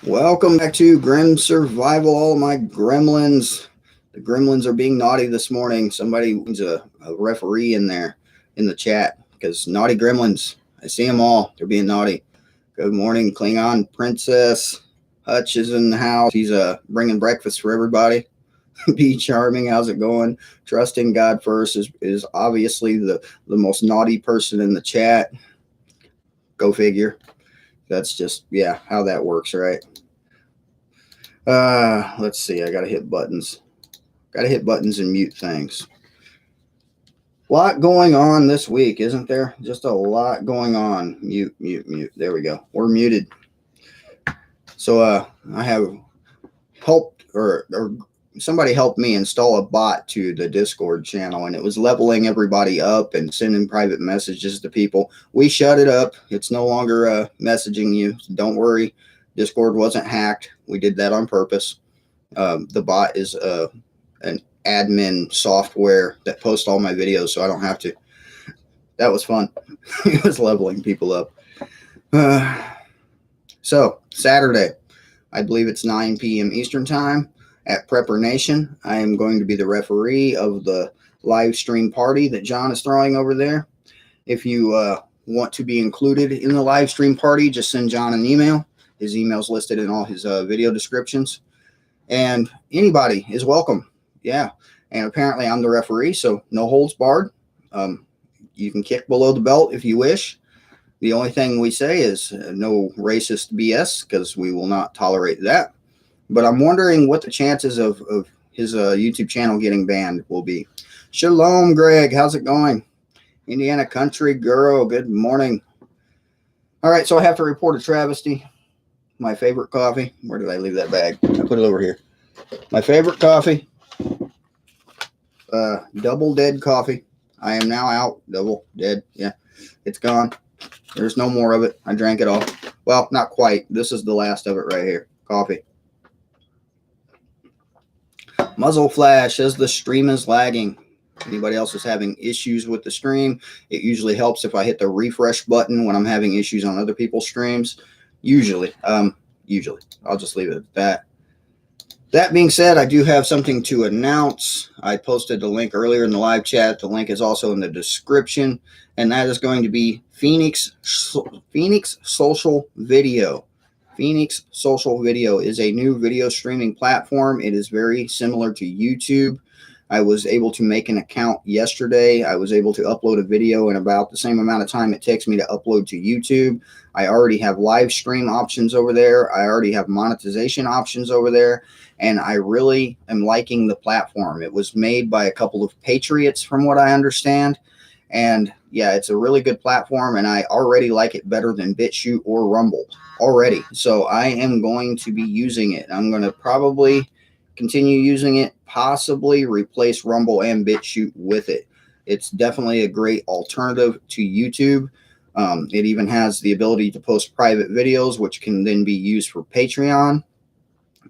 Welcome back to Grim Survival, all of my gremlins. The gremlins are being naughty this morning. Somebody needs a referee in there in the chat because naughty gremlins. I see them all. They're being naughty. Good morning, Klingon Princess. Hutch is in the house. He's bringing breakfast for everybody. Be charming. How's it going? Trusting God first is obviously the most naughty person in the chat. Go figure. That's just, yeah, how that works, right? Let's see. I gotta hit buttons. Gotta hit buttons and mute things. A lot going on this week, isn't there? Just a lot going on. Mute. There we go. We're muted. So I have helped or somebody helped me install a bot to the Discord channel, and it was leveling everybody up and sending private messages to people. We shut it up. It's no longer messaging you. So don't worry. Discord wasn't hacked. We did that on purpose. The bot is an admin software that posts all my videos, so I don't have to. That was fun. It was leveling people up. So Saturday, I believe it's 9 p.m. Eastern time at Prepper Nation. I am going to be the referee of the live stream party that John is throwing over there. If you want to be included in the live stream party, just send John an email. His email is listed in all his video descriptions. And anybody is welcome. Yeah. And apparently I'm the referee, so no holds barred. You can kick below the belt if you wish. The only thing we say is no racist BS, because we will not tolerate that. But I'm wondering what the chances of his YouTube channel getting banned will be. Shalom, Greg. How's it going? Indiana Country Girl. Good morning. All right, so I have to report a travesty. My favorite coffee. Where did I leave that bag? I put it over here. My favorite coffee. Double dead coffee. I am now out. Double dead. Yeah, it's gone. There's no more of it. I drank it all. Well, not quite. This is the last of it right here. Coffee. Muzzle flash says the stream is lagging. Anybody else is having issues with the stream? It usually helps if I hit the refresh button when I'm having issues on other people's streams. Usually. I'll just leave it at that. That being said, I do have something to announce. I posted the link earlier in the live chat. The link is also in the description, and that is going to be Phoenix Social Video. Phoenix Social Video is a new video streaming platform. It is very similar to YouTube. I was able to make an account yesterday. I was able to upload a video in about the same amount of time it takes me to upload to YouTube. I already have live stream options over there. I already have monetization options over there. And I really am liking the platform. It was made by a couple of patriots from what I understand. And yeah, it's a really good platform, and I already like it better than BitChute or Rumble already. So I am going to be using it. I'm going to probably continue using it, possibly replace Rumble and BitChute with it. It's definitely a great alternative to YouTube. It even has the ability to post private videos, which can then be used for Patreon.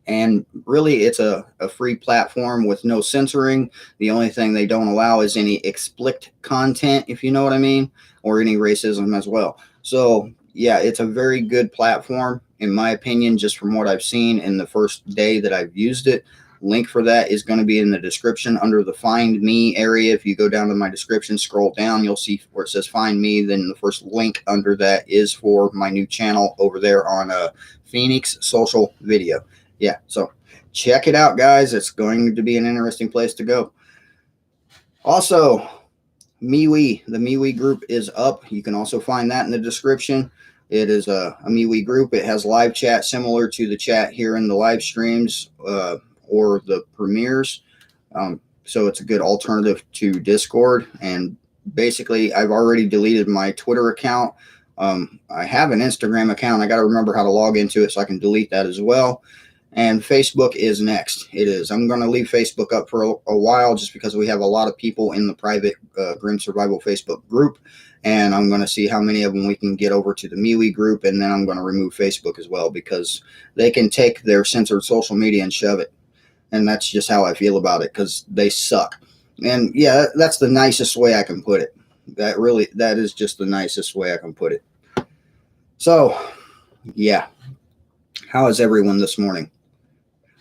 And really, it's a free platform with no censoring. The only thing they don't allow is any explicit content, if you know what I mean, or any racism as well. So, yeah, it's a very good platform, in my opinion, just from what I've seen in the first day that I've used it. Link for that is going to be in the description under the Find Me area. If you go down to my description, scroll down, you'll see where it says Find Me. Then the first link under that is for my new channel over there on Phoenix Social Video. Yeah, so check it out, guys. It's going to be an interesting place to go. Also, MeWe, the MeWe group is up. You can also find that in the description. It is a MeWe group. It has live chat similar to the chat here in the live streams or the premieres. So it's a good alternative to Discord. And basically, I've already deleted my Twitter account. I have an Instagram account. I got to remember how to log into it so I can delete that as well. And Facebook is next. It is. I'm going to leave Facebook up for a while just because we have a lot of people in the private Grim Survival Facebook group. And I'm going to see how many of them we can get over to the MeWe group. And then I'm going to remove Facebook as well because they can take their censored social media and shove it. And that's just how I feel about it because they suck. And yeah, that's the nicest way I can put it. That is just the nicest way I can put it. So, yeah. How is everyone this morning?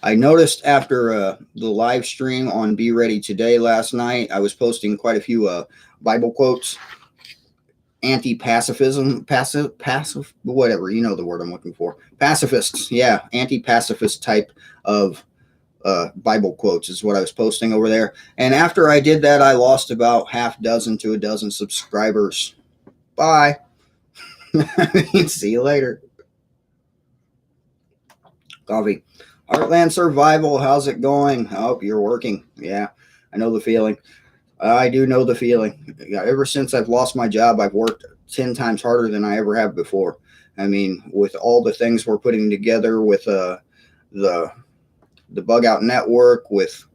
I noticed after the live stream on Be Ready Today last night, I was posting quite a few Bible quotes, anti-pacifism, passive, whatever, you know the word I'm looking for. Pacifists, yeah, anti-pacifist type of Bible quotes is what I was posting over there. And after I did that, I lost about half dozen to a dozen subscribers. Bye. See you later. Coffee. Heartland Survival, how's it going? Oh, you're working. Yeah, I know the feeling. I do know the feeling. Yeah, ever since I've lost my job, I've worked 10 times harder than I ever have before. I mean, with all the things we're putting together with the bug out network, with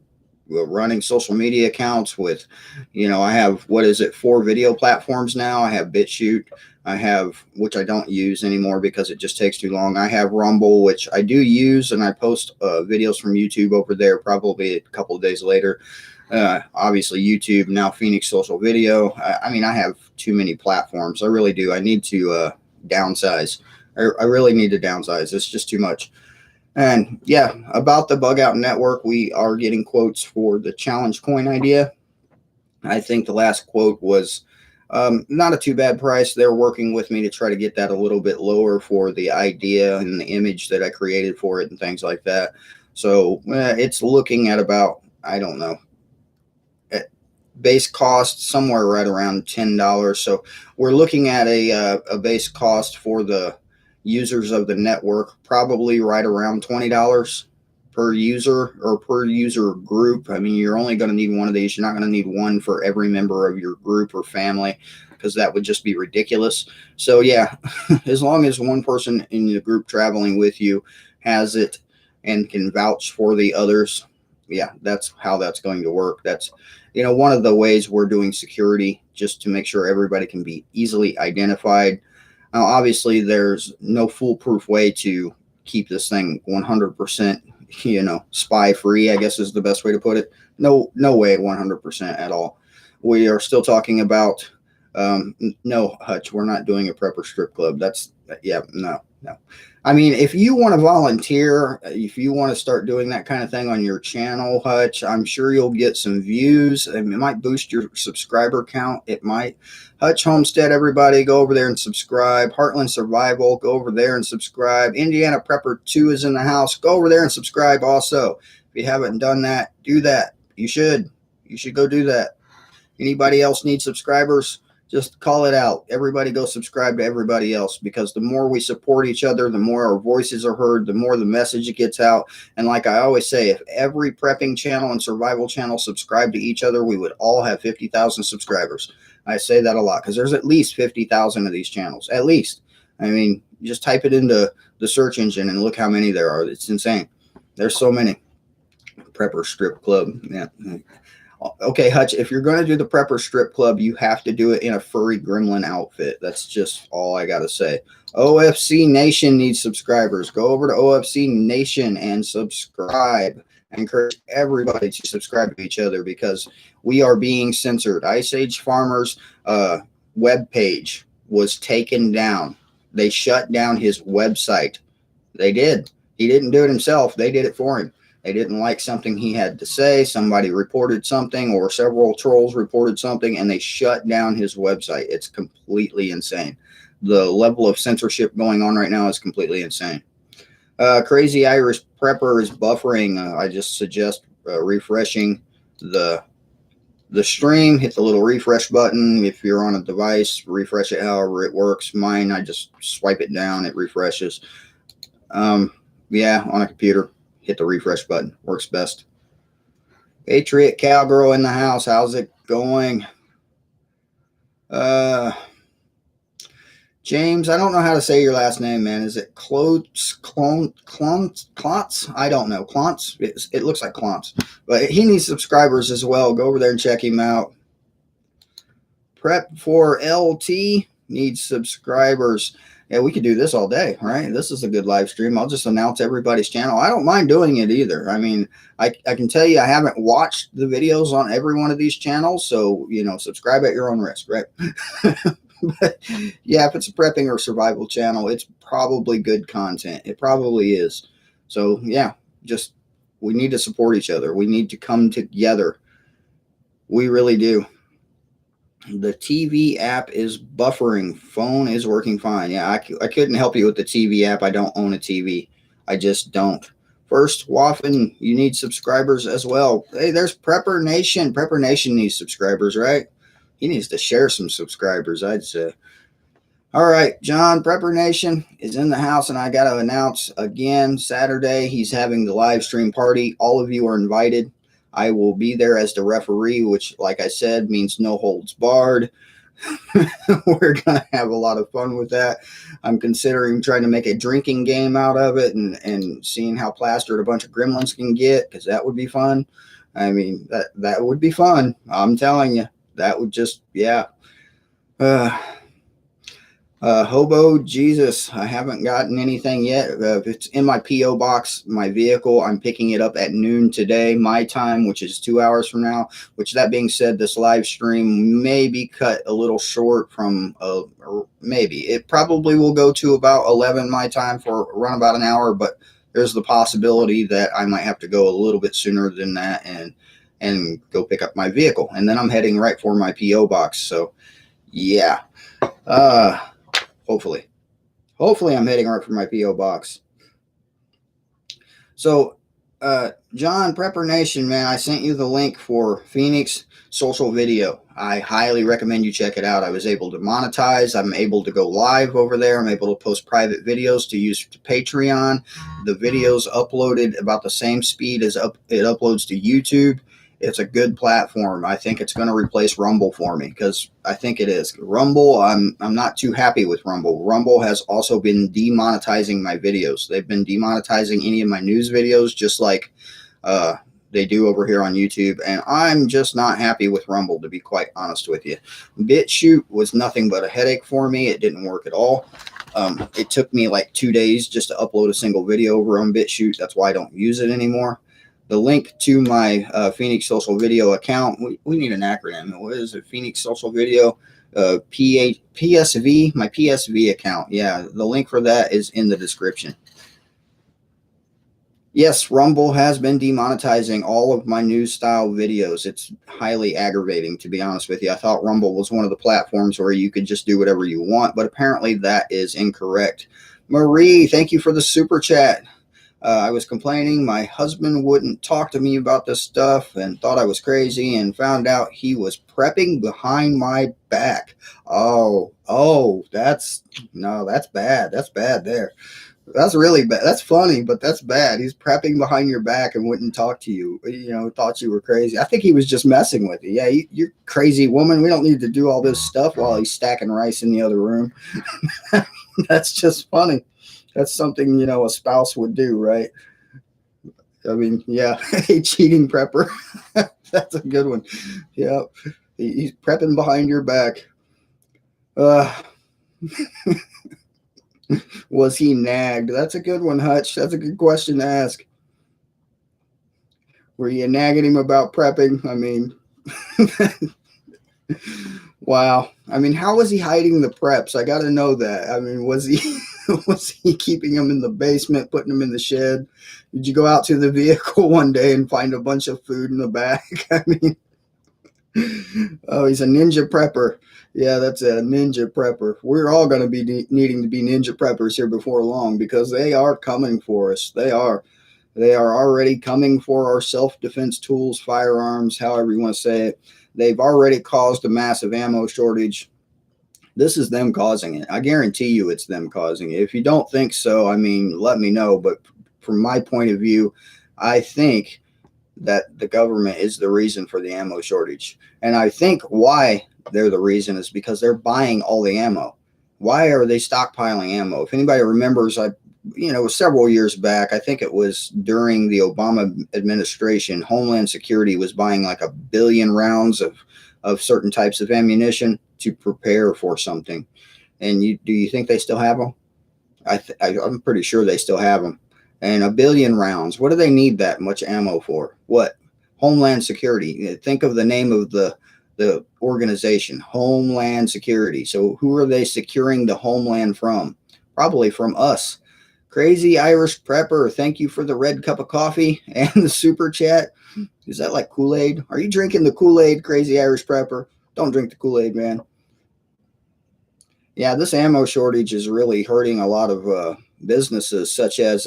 running social media accounts, with, I have, 4 video platforms now. I have BitChute. I have, which I don't use anymore because it just takes too long. I have Rumble, which I do use, and I post videos from YouTube over there probably a couple of days later. Obviously YouTube, now Phoenix Social Video. I mean, I have too many platforms. I really do. I need to downsize. I really need to downsize. It's just too much. And yeah, about the bug out network, we are getting quotes for the challenge coin idea. I think the last quote was not a too bad price. They're working with me to try to get that a little bit lower for the idea and the image that I created for it and things like that. So it's looking at about, I don't know, at base cost somewhere right around $10. So we're looking at a base cost for the users of the network, probably right around $20 per user or per user group. I mean, you're only going to need one of these. You're not going to need one for every member of your group or family, because that would just be ridiculous. So yeah, as long as one person in the group traveling with you has it and can vouch for the others, yeah, that's how that's going to work. That's, one of the ways we're doing security, just to make sure everybody can be easily identified. Now, obviously, there's no foolproof way to keep this thing 100%, spy free, I guess is the best way to put it. No way 100% at all. We are still talking about, no, Hutch, we're not doing a prepper strip club. No. I mean, if you want to volunteer, if you want to start doing that kind of thing on your channel, Hutch, I'm sure you'll get some views. I mean, it might boost your subscriber count. It might. Hutch Homestead, everybody, go over there and subscribe. Heartland Survival, go over there and subscribe. Indiana Prepper 2 is in the house. Go over there and subscribe also. If you haven't done that, do that. You should. You should go do that. Anybody else need subscribers? Just call it out. Everybody go subscribe to everybody else, because the more we support each other, the more our voices are heard, the more the message gets out. And like I always say, if every prepping channel and survival channel subscribed to each other, we would all have 50,000 subscribers. I say that a lot because there's at least 50,000 of these channels. At least. I mean, just type it into the search engine and look how many there are. It's insane. There's so many. Prepper Strip Club. Yeah. Okay, Hutch, if you're going to do the Prepper Strip Club, you have to do it in a furry gremlin outfit. That's just all I got to say. OFC Nation needs subscribers. Go over to OFC Nation and subscribe. I encourage everybody to subscribe to each other, because we are being censored. Ice Age Farmer's webpage was taken down. They shut down his website. They did. He didn't do it himself. They did it for him. They didn't like something he had to say. Somebody reported something, or several trolls reported something, and they shut down his website. It's completely insane. The level of censorship going on right now is completely insane. Crazy Irish Prepper is buffering. I just suggest refreshing the stream. Hit the little refresh button. If you're on a device, refresh it however it works. Mine, I just swipe it down. It refreshes. Yeah, on a computer. Hit the refresh button. Works best. Patriot Cowgirl in the house. How's it going? James, I don't know how to say your last name, man. Is it Clontz? I don't know. Clontz? It looks like Clontz. But he needs subscribers as well. Go over there and check him out. Prep for LT needs subscribers. Yeah, we could do this all day, right? This is a good live stream. I'll just announce everybody's channel. I don't mind doing it either. I mean, I can tell you I haven't watched the videos on every one of these channels, so, subscribe at your own risk, right? But yeah, if it's a prepping or survival channel, it's probably good content. It probably is. So yeah, just we need to support each other. We need to come together. We really do. The TV app is buffering. Phone is working fine. Yeah, I couldn't help you with the TV app. I don't own a TV. I just don't. First, Waffen, you need subscribers as well. Hey, there's Prepper Nation. Prepper Nation needs subscribers, right? He needs to share some subscribers, I'd say. All right, John, Prepper Nation is in the house, and I got to announce again Saturday he's having the live stream party. All of you are invited. I will be there as the referee, which, like I said, means no holds barred. We're going to have a lot of fun with that. I'm considering trying to make a drinking game out of it and seeing how plastered a bunch of gremlins can get, because that would be fun. I mean, that would be fun. I'm telling you, that would just, yeah. Hobo Jesus, I haven't gotten anything yet. If it's in my P.O. box, my vehicle, I'm picking it up at noon today, my time, which is 2 hours from now. Which, that being said, this live stream may be cut a little short from, or maybe. It probably will go to about 11 my time for around about an hour, but there's the possibility that I might have to go a little bit sooner than that and go pick up my vehicle. And then I'm heading right for my P.O. box. So, yeah. Hopefully I'm heading right for my P.O. box. So, John, Prepper Nation, man, I sent you the link for Phoenix social video. I highly recommend you check it out. I was able to monetize. I'm able to go live over there. I'm able to post private videos to use to Patreon. The videos uploaded about the same speed as it uploads to YouTube. It's a good platform. I think it's going to replace Rumble for me, because I think it is. Rumble, I'm not too happy with Rumble. Rumble has also been demonetizing my videos. They've been demonetizing any of my news videos, just like they do over here on YouTube, and I'm just not happy with Rumble, to be quite honest with you. BitChute was nothing but a headache for me. It didn't work at all. It took me like 2 days just to upload a single video over on BitChute. That's why I don't use it anymore. The link to my Phoenix Social Video account, we need an acronym. What is it? Phoenix Social Video, PSV, my PSV account. Yeah, the link for that is in the description. Yes, Rumble has been demonetizing all of my news style videos. It's highly aggravating, to be honest with you. I thought Rumble was one of the platforms where you could just do whatever you want, but apparently that is incorrect. Marie, thank you for the super chat. I was complaining my husband wouldn't talk to me about this stuff and thought I was crazy, and found out he was prepping behind my back. Oh, that's bad. That's bad there. That's really bad. That's funny, but that's bad. He's prepping behind your back and wouldn't talk to you. Thought you were crazy. I think he was just messing with you. Yeah, you're crazy woman. We don't need to do all this stuff while he's stacking rice in the other room. That's just funny. That's something, a spouse would do, right? I mean, yeah, a cheating prepper. That's a good one. Yeah, he's prepping behind your back. Was he nagged? That's a good one, Hutch. That's a good question to ask. Were you nagging him about prepping? I mean, wow. I mean, how was he hiding the preps? I got to know that. I mean, was he keeping them in the basement, putting them in the shed? Did you go out to the vehicle one day and find a bunch of food in the back? I mean, oh, he's a ninja prepper. Yeah, that's a ninja prepper. We're all going to be needing to be ninja preppers here before long, because they are coming for us. They are already coming for our self-defense tools, firearms, however you want to say it. They've already caused a massive ammo shortage. This is them causing it. I guarantee you it's them causing it. If you don't think so, I mean, let me know. But from my point of view, I think that the government is the reason for the ammo shortage. And I think why they're the reason is because they're buying all the ammo. Why are they stockpiling ammo? If anybody remembers, several years back, I think it was during the Obama administration, Homeland Security was buying like 1 billion rounds of certain types of ammunition to prepare for something. And do you think they still have them? I'm pretty sure they still have them. And 1 billion rounds. What do they need that much ammo for? What? Homeland Security. Think of the name of the the organization, Homeland Security. So who are they securing the homeland from? Probably from us. Crazy Irish Prepper, thank you for the red cup of coffee and the super chat. Is that like Kool-Aid? Are you drinking the Kool-Aid, Crazy Irish Prepper? Don't drink the Kool-Aid, man. Yeah, this ammo shortage is really hurting a lot of businesses, such as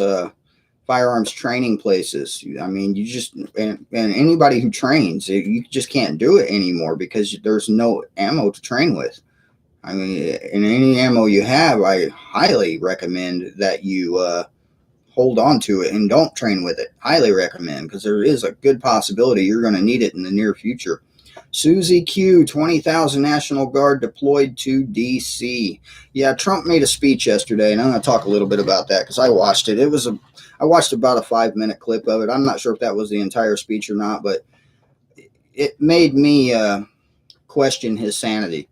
firearms training places. I mean, you just, and anybody who trains, you just can't do it anymore because there's no ammo to train with. I mean, in any ammo you have, I highly recommend that you hold on to it and don't train with it. Highly recommend, because there is a good possibility you're going to need it in the near future. Susie Q, 20,000 National Guard deployed to D.C. Yeah, Trump made a speech yesterday, and I'm going to talk a little bit about that because I watched it. I watched about a 5-minute clip of it. I'm not sure if that was the entire speech or not, but it made me question his sanity.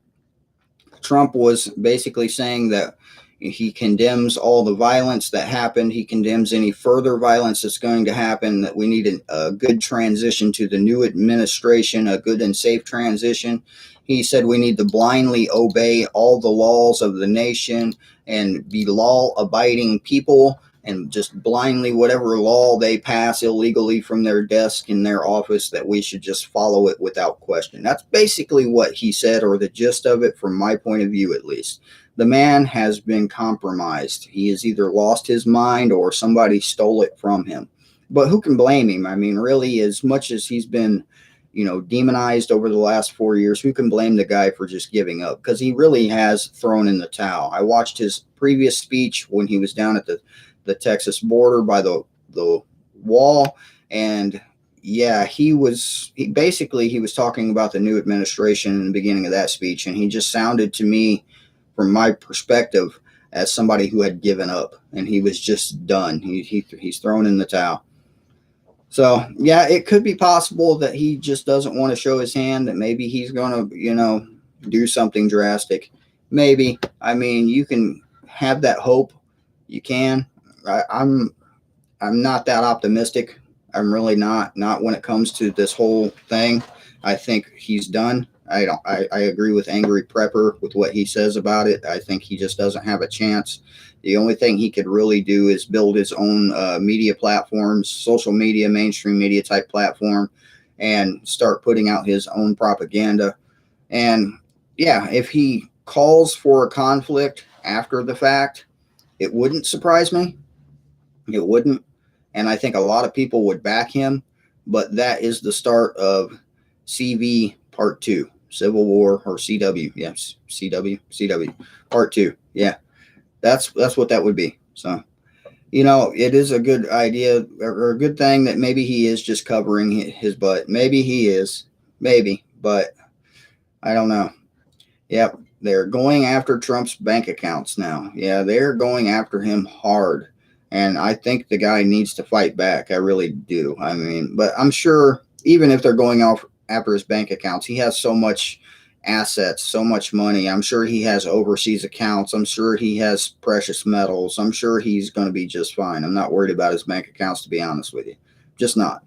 Trump was basically saying that he condemns all the violence that happened. He condemns any further violence that's going to happen, that we need a good transition to the new administration, a good and safe transition. He said we need to blindly obey all the laws of the nation and be law-abiding people, and just blindly, whatever law they pass illegally from their desk in their office, that we should just follow it without question. That's basically what he said, or the gist of it from my point of view at least. The man has been compromised. He has either lost his mind or somebody stole it from him. But who can blame him? I mean, really, as much as he's been, demonized over the last 4 years, who can blame the guy for just giving up? Because he really has thrown in the towel. I watched his previous speech when he was down at the Texas border by the wall, and yeah, he was talking about the new administration in the beginning of that speech, and he just sounded to me, from my perspective, as somebody who had given up, and he was just done. He's thrown in the towel. So yeah, it could be possible that he just doesn't want to show his hand, that maybe he's going to do something drastic. Maybe. I mean, you can have that hope. You can. I'm not that optimistic. I'm really not when it comes to this whole thing. I think he's done. I agree with Angry Prepper with what he says about it. I think he just doesn't have a chance. The only thing he could really do is build his own media platforms, social media, mainstream media type platform, and start putting out his own propaganda. And yeah, if he calls for a conflict after the fact, it wouldn't surprise me. It wouldn't. And I think a lot of people would back him. But that is the start of CV Part 2, Civil War, or CW. Yes, CW Part 2. Yeah, that's what that would be. So, it is a good idea, or a good thing, that maybe he is just covering his butt. Maybe he is. Maybe. But I don't know. Yep. They're going after Trump's bank accounts now. Yeah, they're going after him hard. And I think the guy needs to fight back. I really do. I mean, but I'm sure even if they're going off after his bank accounts, he has so much assets, so much money. I'm sure he has overseas accounts. I'm sure he has precious metals. I'm sure he's going to be just fine. I'm not worried about his bank accounts, to be honest with you. Just not.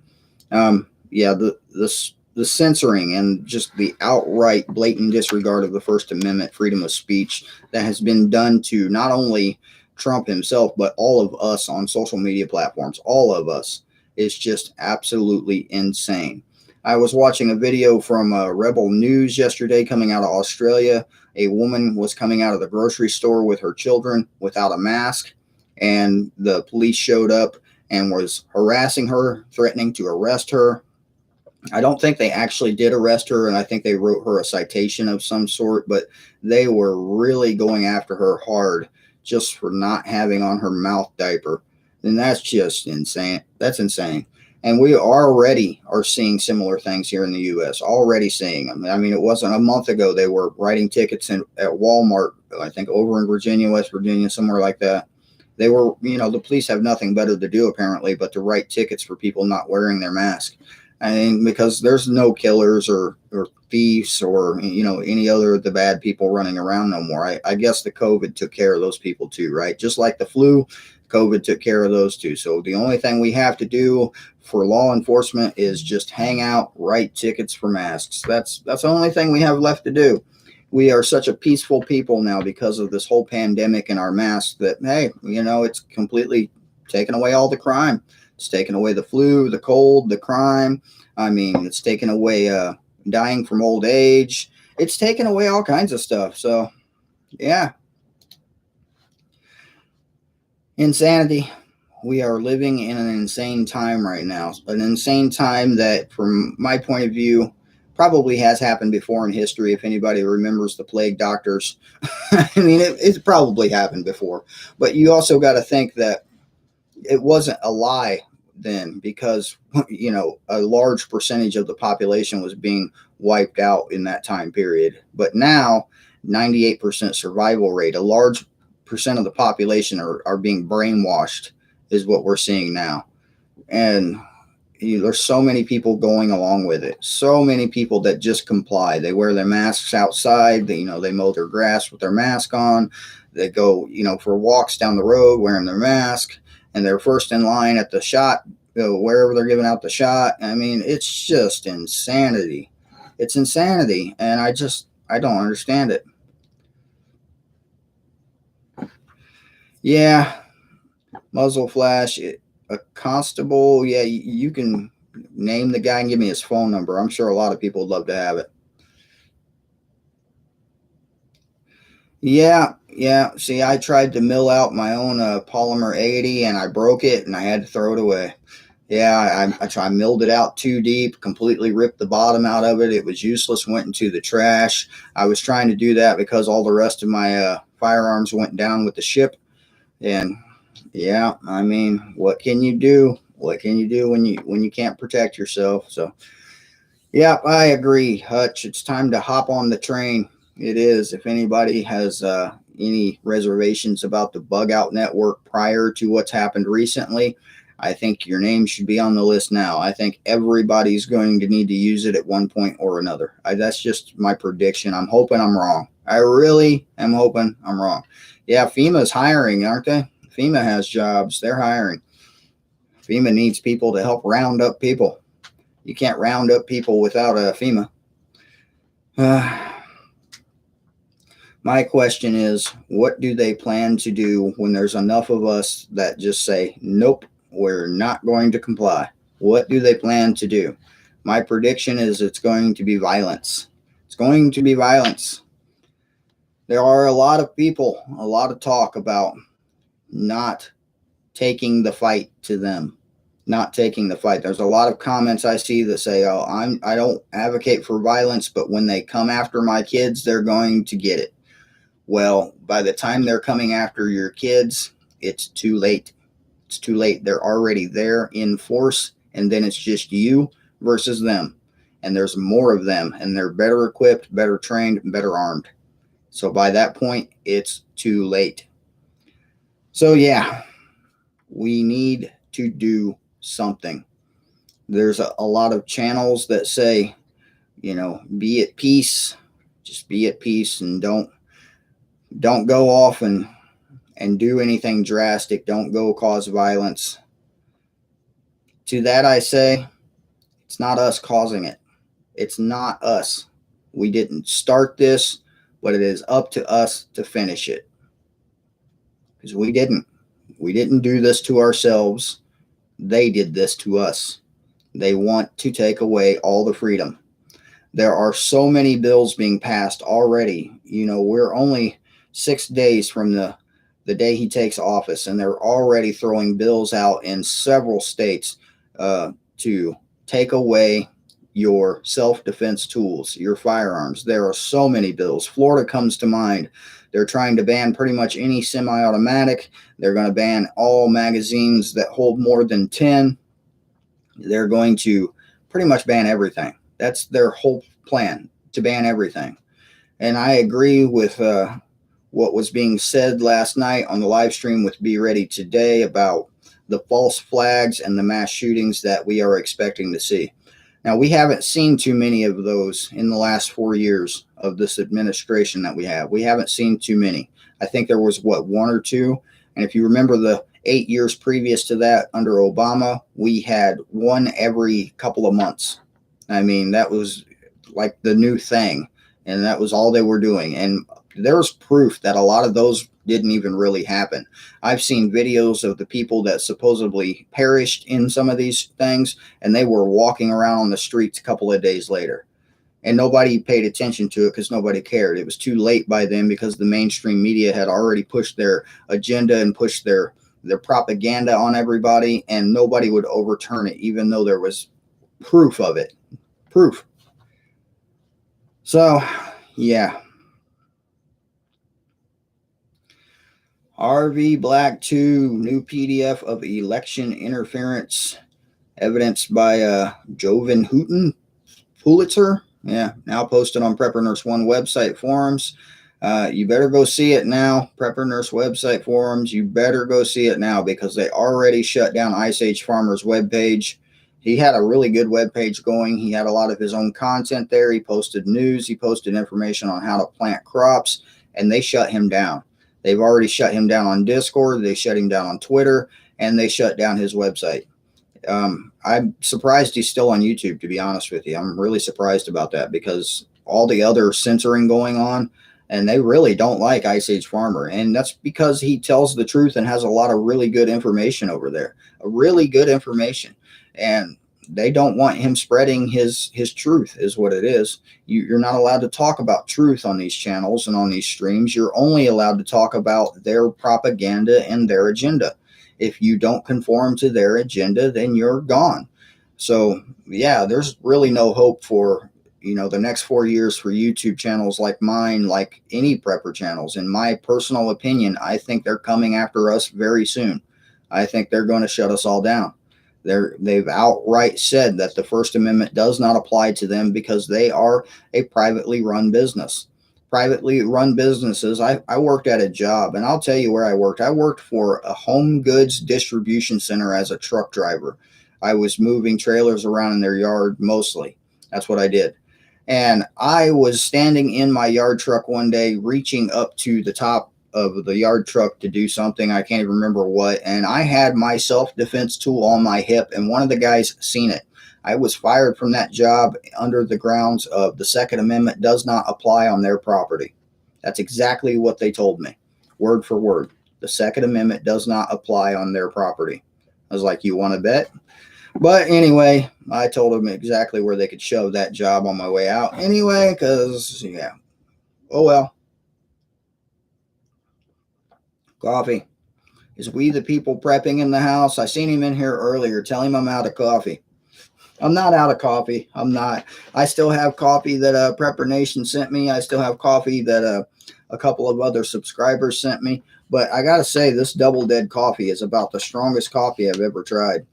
Yeah, the censoring and just the outright blatant disregard of the First Amendment, freedom of speech, that has been done to not only Trump himself, but all of us on social media platforms, all of us, is just absolutely insane. I was watching a video from Rebel News yesterday coming out of Australia. A woman was coming out of the grocery store with her children without a mask, and the police showed up and was harassing her, threatening to arrest her. I don't think they actually did arrest her, and I think they wrote her a citation of some sort, but they were really going after her hard just for not having on her mouth diaper. And that's just insane. That's insane. And we already are seeing similar things here in the U.S., already seeing them. I mean, it wasn't a month ago they were writing tickets at Walmart, I think over in Virginia, West Virginia, somewhere like that. They were, the police have nothing better to do, apparently, but to write tickets for people not wearing their mask. I mean, because there's no killers or thieves or, any other of the bad people running around no more. I guess the COVID took care of those people too, right? Just like the flu, COVID took care of those two. So the only thing we have to do for law enforcement is just hang out, write tickets for masks. That's the only thing we have left to do. We are such a peaceful people now because of this whole pandemic and our masks that, hey, it's completely taken away all the crime. It's taken away the flu, the cold, the crime. I mean, it's taken away dying from old age. It's taken away all kinds of stuff. So, yeah. Insanity. We are living in an insane time right now. An insane time that, from my point of view, probably has happened before in history. If anybody remembers the plague doctors, I mean, it's probably happened before. But you also got to think that it wasn't a lie then, because a large percentage of the population was being wiped out in that time period. But now, 98% survival rate, a large percent of the population are being brainwashed, is what we're seeing now. And there's so many people going along with it. So many people that just comply. They wear their masks outside. They mow their grass with their mask on. They go, for walks down the road wearing their mask, and they're first in line at the shot, wherever they're giving out the shot. I mean, it's just insanity. It's insanity. And I don't understand it. Yeah. Muzzle flash, a constable. Yeah, you can name the guy and give me his phone number. I'm sure a lot of people would love to have it. Yeah. See, I tried to mill out my own polymer 80 and I broke it and I had to throw it away. Yeah, I milled it out too deep, completely ripped the bottom out of it. It was useless, went into the trash. I was trying to do that because all the rest of my firearms went down with the ship. And yeah, I mean, what can you do? What can you do when you can't protect yourself? So, yeah, I agree, Hutch. It's time to hop on the train. It is. If anybody has any reservations about the bug out network prior to what's happened recently, I think your name should be on the list now. I think everybody's going to need to use it at one point or another. That's just my prediction. I'm hoping I'm wrong. I really am hoping I'm wrong. Yeah, FEMA's hiring, aren't they? FEMA has jobs. They're hiring. FEMA needs people to help round up people. You can't round up people without a FEMA. My question is, what do they plan to do when there's enough of us that just say, nope, we're not going to comply? What do they plan to do? My prediction is it's going to be violence. It's going to be violence. There are a lot of people, a lot of talk about not taking the fight to them, not taking the fight. There's a lot of comments I see that say, oh, I don't advocate for violence, but when they come after my kids, they're going to get it. Well, by the time they're coming after your kids, it's too late. It's too late. They're already there in force, and then it's just you versus them. And there's more of them, and they're better equipped, better trained, better armed. So by that point, it's too late. So yeah, we need to do something. There's a lot of channels that say, be at peace, just be at peace, and don't go off and do anything drastic. Don't go cause violence. To that I say, it's not us causing it. It's not us. We didn't start this, but it is up to us to finish it. Because we didn't do this to ourselves. They did this to us. They want to take away all the freedom. There are so many bills being passed already. We're only 6 days from the day he takes office, and they're already throwing bills out in several states to take away your self-defense tools, your firearms. There are so many bills. Florida comes to mind. They're trying to ban pretty much any semi-automatic. They're going to ban all magazines that hold more than 10. They're going to pretty much ban everything. That's their whole plan, to ban everything. And I agree with what was being said last night on the live stream with Be Ready Today about the false flags and the mass shootings that we are expecting to see. Now, we haven't seen too many of those in the last 4 years of this administration that we have. We haven't seen too many. I think there was, one or two? And if you remember the 8 years previous to that, under Obama, we had one every couple of months. I mean, that was like the new thing, and that was all they were doing. And there's proof that a lot of those didn't even really happen. I've seen videos of the people that supposedly perished in some of these things, and they were walking around on the streets a couple of days later. And nobody paid attention to it because nobody cared. It was too late by then because the mainstream media had already pushed their agenda and pushed their propaganda on everybody, and nobody would overturn it, even though there was proof of it. Proof. So, yeah. RV Black 2, new PDF of election interference, evidenced by Jovan Houghton Pulitzer. Yeah, now posted on Prepper Nurse 1 website forums. You better go see it now. Prepper Nurse website forums, you better go see it now because they already shut down Ice Age Farmer's webpage. He had a really good webpage going. He had a lot of his own content there. He posted news. He posted information on how to plant crops, and they shut him down. They've already shut him down on Discord. They shut him down on Twitter, and they shut down his website. I'm surprised he's still on YouTube, to be honest with you. I'm really surprised about that because all the other censoring going on, and they really don't like Ice Age Farmer. And that's because he tells the truth and has a lot of really good information over there, really good information. And they don't want him spreading his truth is what it is. You're not allowed to talk about truth on these channels and on these streams. You're only allowed to talk about their propaganda and their agenda. If you don't conform to their agenda, then you're gone. So, yeah, there's really no hope for, the next 4 years for YouTube channels like mine, like any prepper channels. In my personal opinion, I think they're coming after us very soon. I think they're going to shut us all down. They've outright said that the First Amendment does not apply to them because they are a privately run business. Privately run businesses. I worked at a job, and I'll tell you where I worked. I worked for a home goods distribution center as a truck driver. I was moving trailers around in their yard mostly. That's what I did. And I was standing in my yard truck one day, reaching up to the top of the yard truck to do something. I can't even remember what. And I had my self-defense tool on my hip, and one of the guys seen it. I was fired from that job under the grounds of the Second Amendment does not apply on their property. That's exactly what they told me, word for word. The Second Amendment does not apply on their property. I was like, you want to bet? But anyway, I told them exactly where they could shove that job on my way out. Anyway, because, yeah. Oh, well. Coffee. Is we the people prepping in the house? I seen him in here earlier. Tell him I'm out of coffee. I'm not out of coffee. I'm not. I still have coffee that Prepper Nation sent me. I still have coffee that a couple of other subscribers sent me. But I got to say, this Double Dead coffee is about the strongest coffee I've ever tried.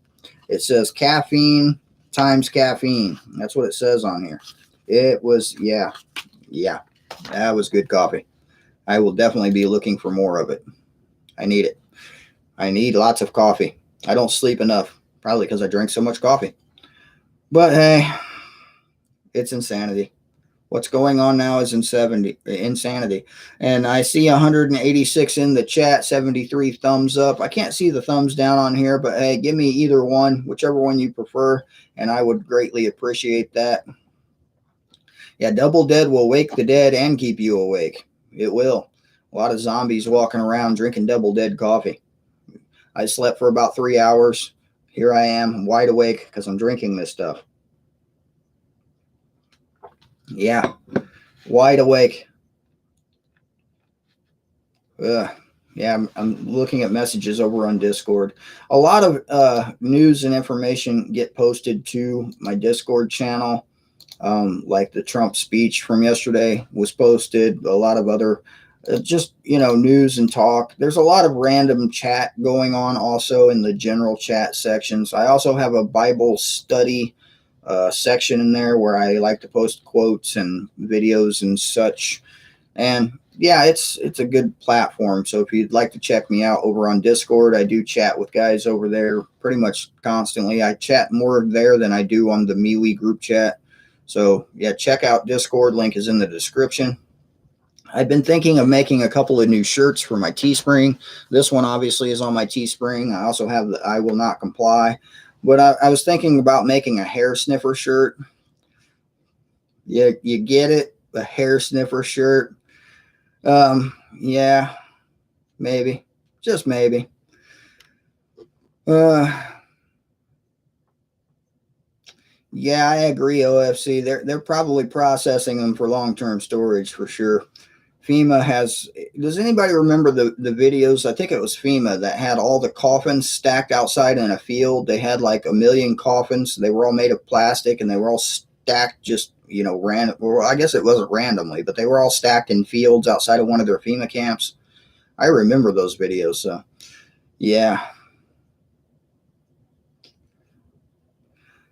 It says caffeine times caffeine. That's what it says on here. It was, yeah, that was good coffee. I will definitely be looking for more of it. I need it. I need lots of coffee. I don't sleep enough, probably because I drink so much coffee. But hey, it's insanity. What's going on now is insanity. And I see 186 in the chat, 73 thumbs up. I can't see the thumbs down on here, but hey, give me either one, whichever one you prefer, and I would greatly appreciate that. Yeah, Double Dead will wake the dead and keep you awake. It will. A lot of zombies walking around drinking Double Dead coffee. I slept for about 3 hours. Here I am. I'm wide awake because I'm drinking this stuff. Yeah, wide awake. Yeah, I'm looking at messages over on Discord. A lot of news and information get posted to my Discord channel. Like the Trump speech from yesterday was posted. A lot of other just, news and talk. There's a lot of random chat going on also in the general chat sections. I also have a Bible study section in there where I like to post quotes and videos and such. And yeah, it's a good platform. So if you'd like to check me out over on Discord, I do chat with guys over there pretty much constantly. I chat more there than I do on the MeWe group chat. So yeah, check out Discord. Link is in the description. I've been thinking of making a couple of new shirts for my Teespring. This one obviously is on my Teespring. I also have the I Will Not Comply. But I was thinking about making a hair sniffer shirt. You get it? A hair sniffer shirt. Yeah, maybe. Just maybe. Uh, yeah, I agree, OFC. They're probably processing them for long-term storage for sure. FEMA has. Does anybody remember the videos? I think it was FEMA that had all the coffins stacked outside in a field. They had like a million coffins. They were all made of plastic and they were all stacked just random. Well, I guess it wasn't randomly, but they were all stacked in fields outside of one of their FEMA camps. I remember those videos. So yeah,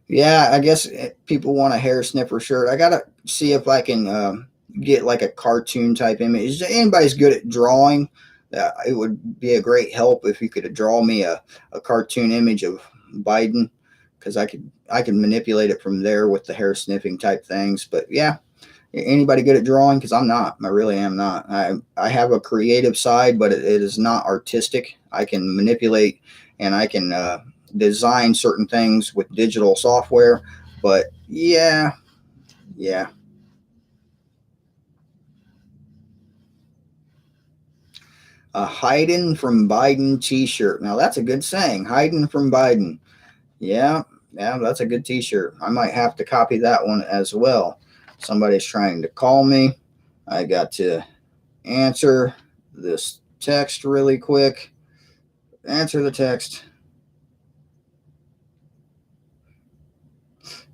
yeah. I guess people want a hair sniffer shirt. I gotta see if I can. Get like a cartoon type image. If anybody's good at drawing, it would be a great help if you could draw me a cartoon image of Biden, because I could manipulate it from there with the hair sniffing type things. But yeah, anybody good at drawing? Because I'm not. I really am not. I have a creative side, but it is not artistic. I can manipulate and I can design certain things with digital software. But yeah, yeah. A hiding from Biden t-shirt. Now that's a good saying. Hiding from Biden. Yeah, yeah, that's a good t-shirt. I might have to copy that one as well. Somebody's trying to call me. I got to answer this text really quick. Answer the text.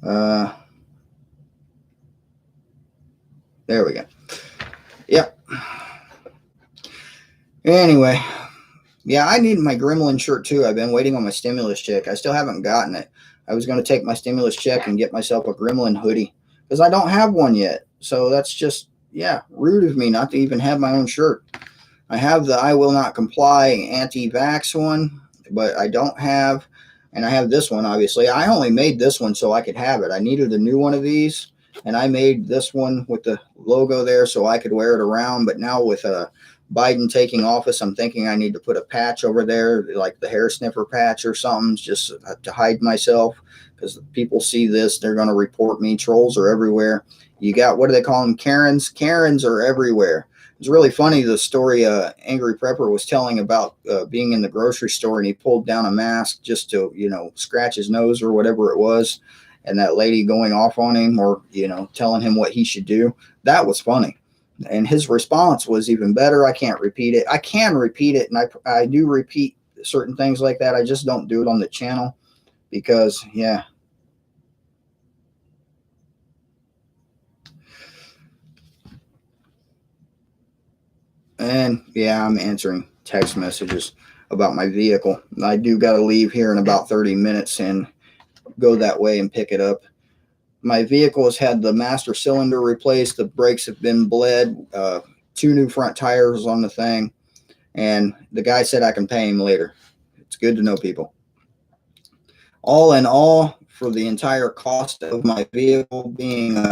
Uh, there we go. Yep. Anyway, yeah, I need my Gremlin shirt too. I've been waiting on my stimulus check. I still haven't gotten it. I was going to take my stimulus check and get myself a Gremlin hoodie because I don't have one yet. So that's just, yeah, rude of me not to even have my own shirt. I have the I Will Not Comply anti-vax one, but I don't have, and I have this one, obviously. I only made this one so I could have it. I needed a new one of these, and I made this one with the logo there so I could wear it around. But now with Biden taking office, I'm thinking I need to put a patch over there, like the hair sniffer patch or something, just to hide myself, because people see this, they're going to report me. Trolls are everywhere. You got, what do they call them? Karens. Karens are everywhere. It's really funny, the story Angry Prepper was telling about being in the grocery store and he pulled down a mask just to, scratch his nose or whatever it was. And that lady going off on him or, telling him what he should do. That was funny. And his response was even better. I can't repeat it. I can repeat it, and I do repeat certain things like that. I just don't do it on the channel because, yeah. And, yeah, I'm answering text messages about my vehicle. I do got to leave here in about 30 minutes and go that way and pick it up. My vehicle has had the master cylinder replaced. The brakes have been bled. 2 new front tires on the thing. And the guy said I can pay him later. It's good to know people. All in all, for the entire cost of my vehicle being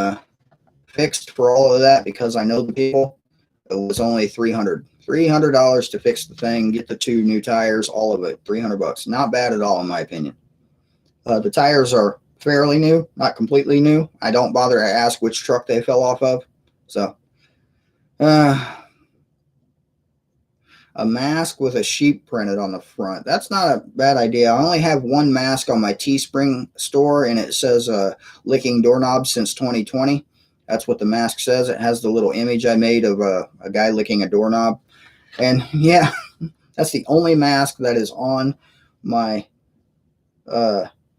fixed for all of that, because I know the people, it was only $300 to fix the thing, get the 2 new tires, all of it, $300. Not bad at all, in my opinion. The tires are fairly new, not completely new. I don't bother to ask which truck they fell off of. So, a mask with a sheep printed on the front. That's not a bad idea. I only have one mask on my Teespring store, and it says licking doorknobs since 2020. That's what the mask says. It has the little image I made of a guy licking a doorknob. And yeah, that's the only mask that is on my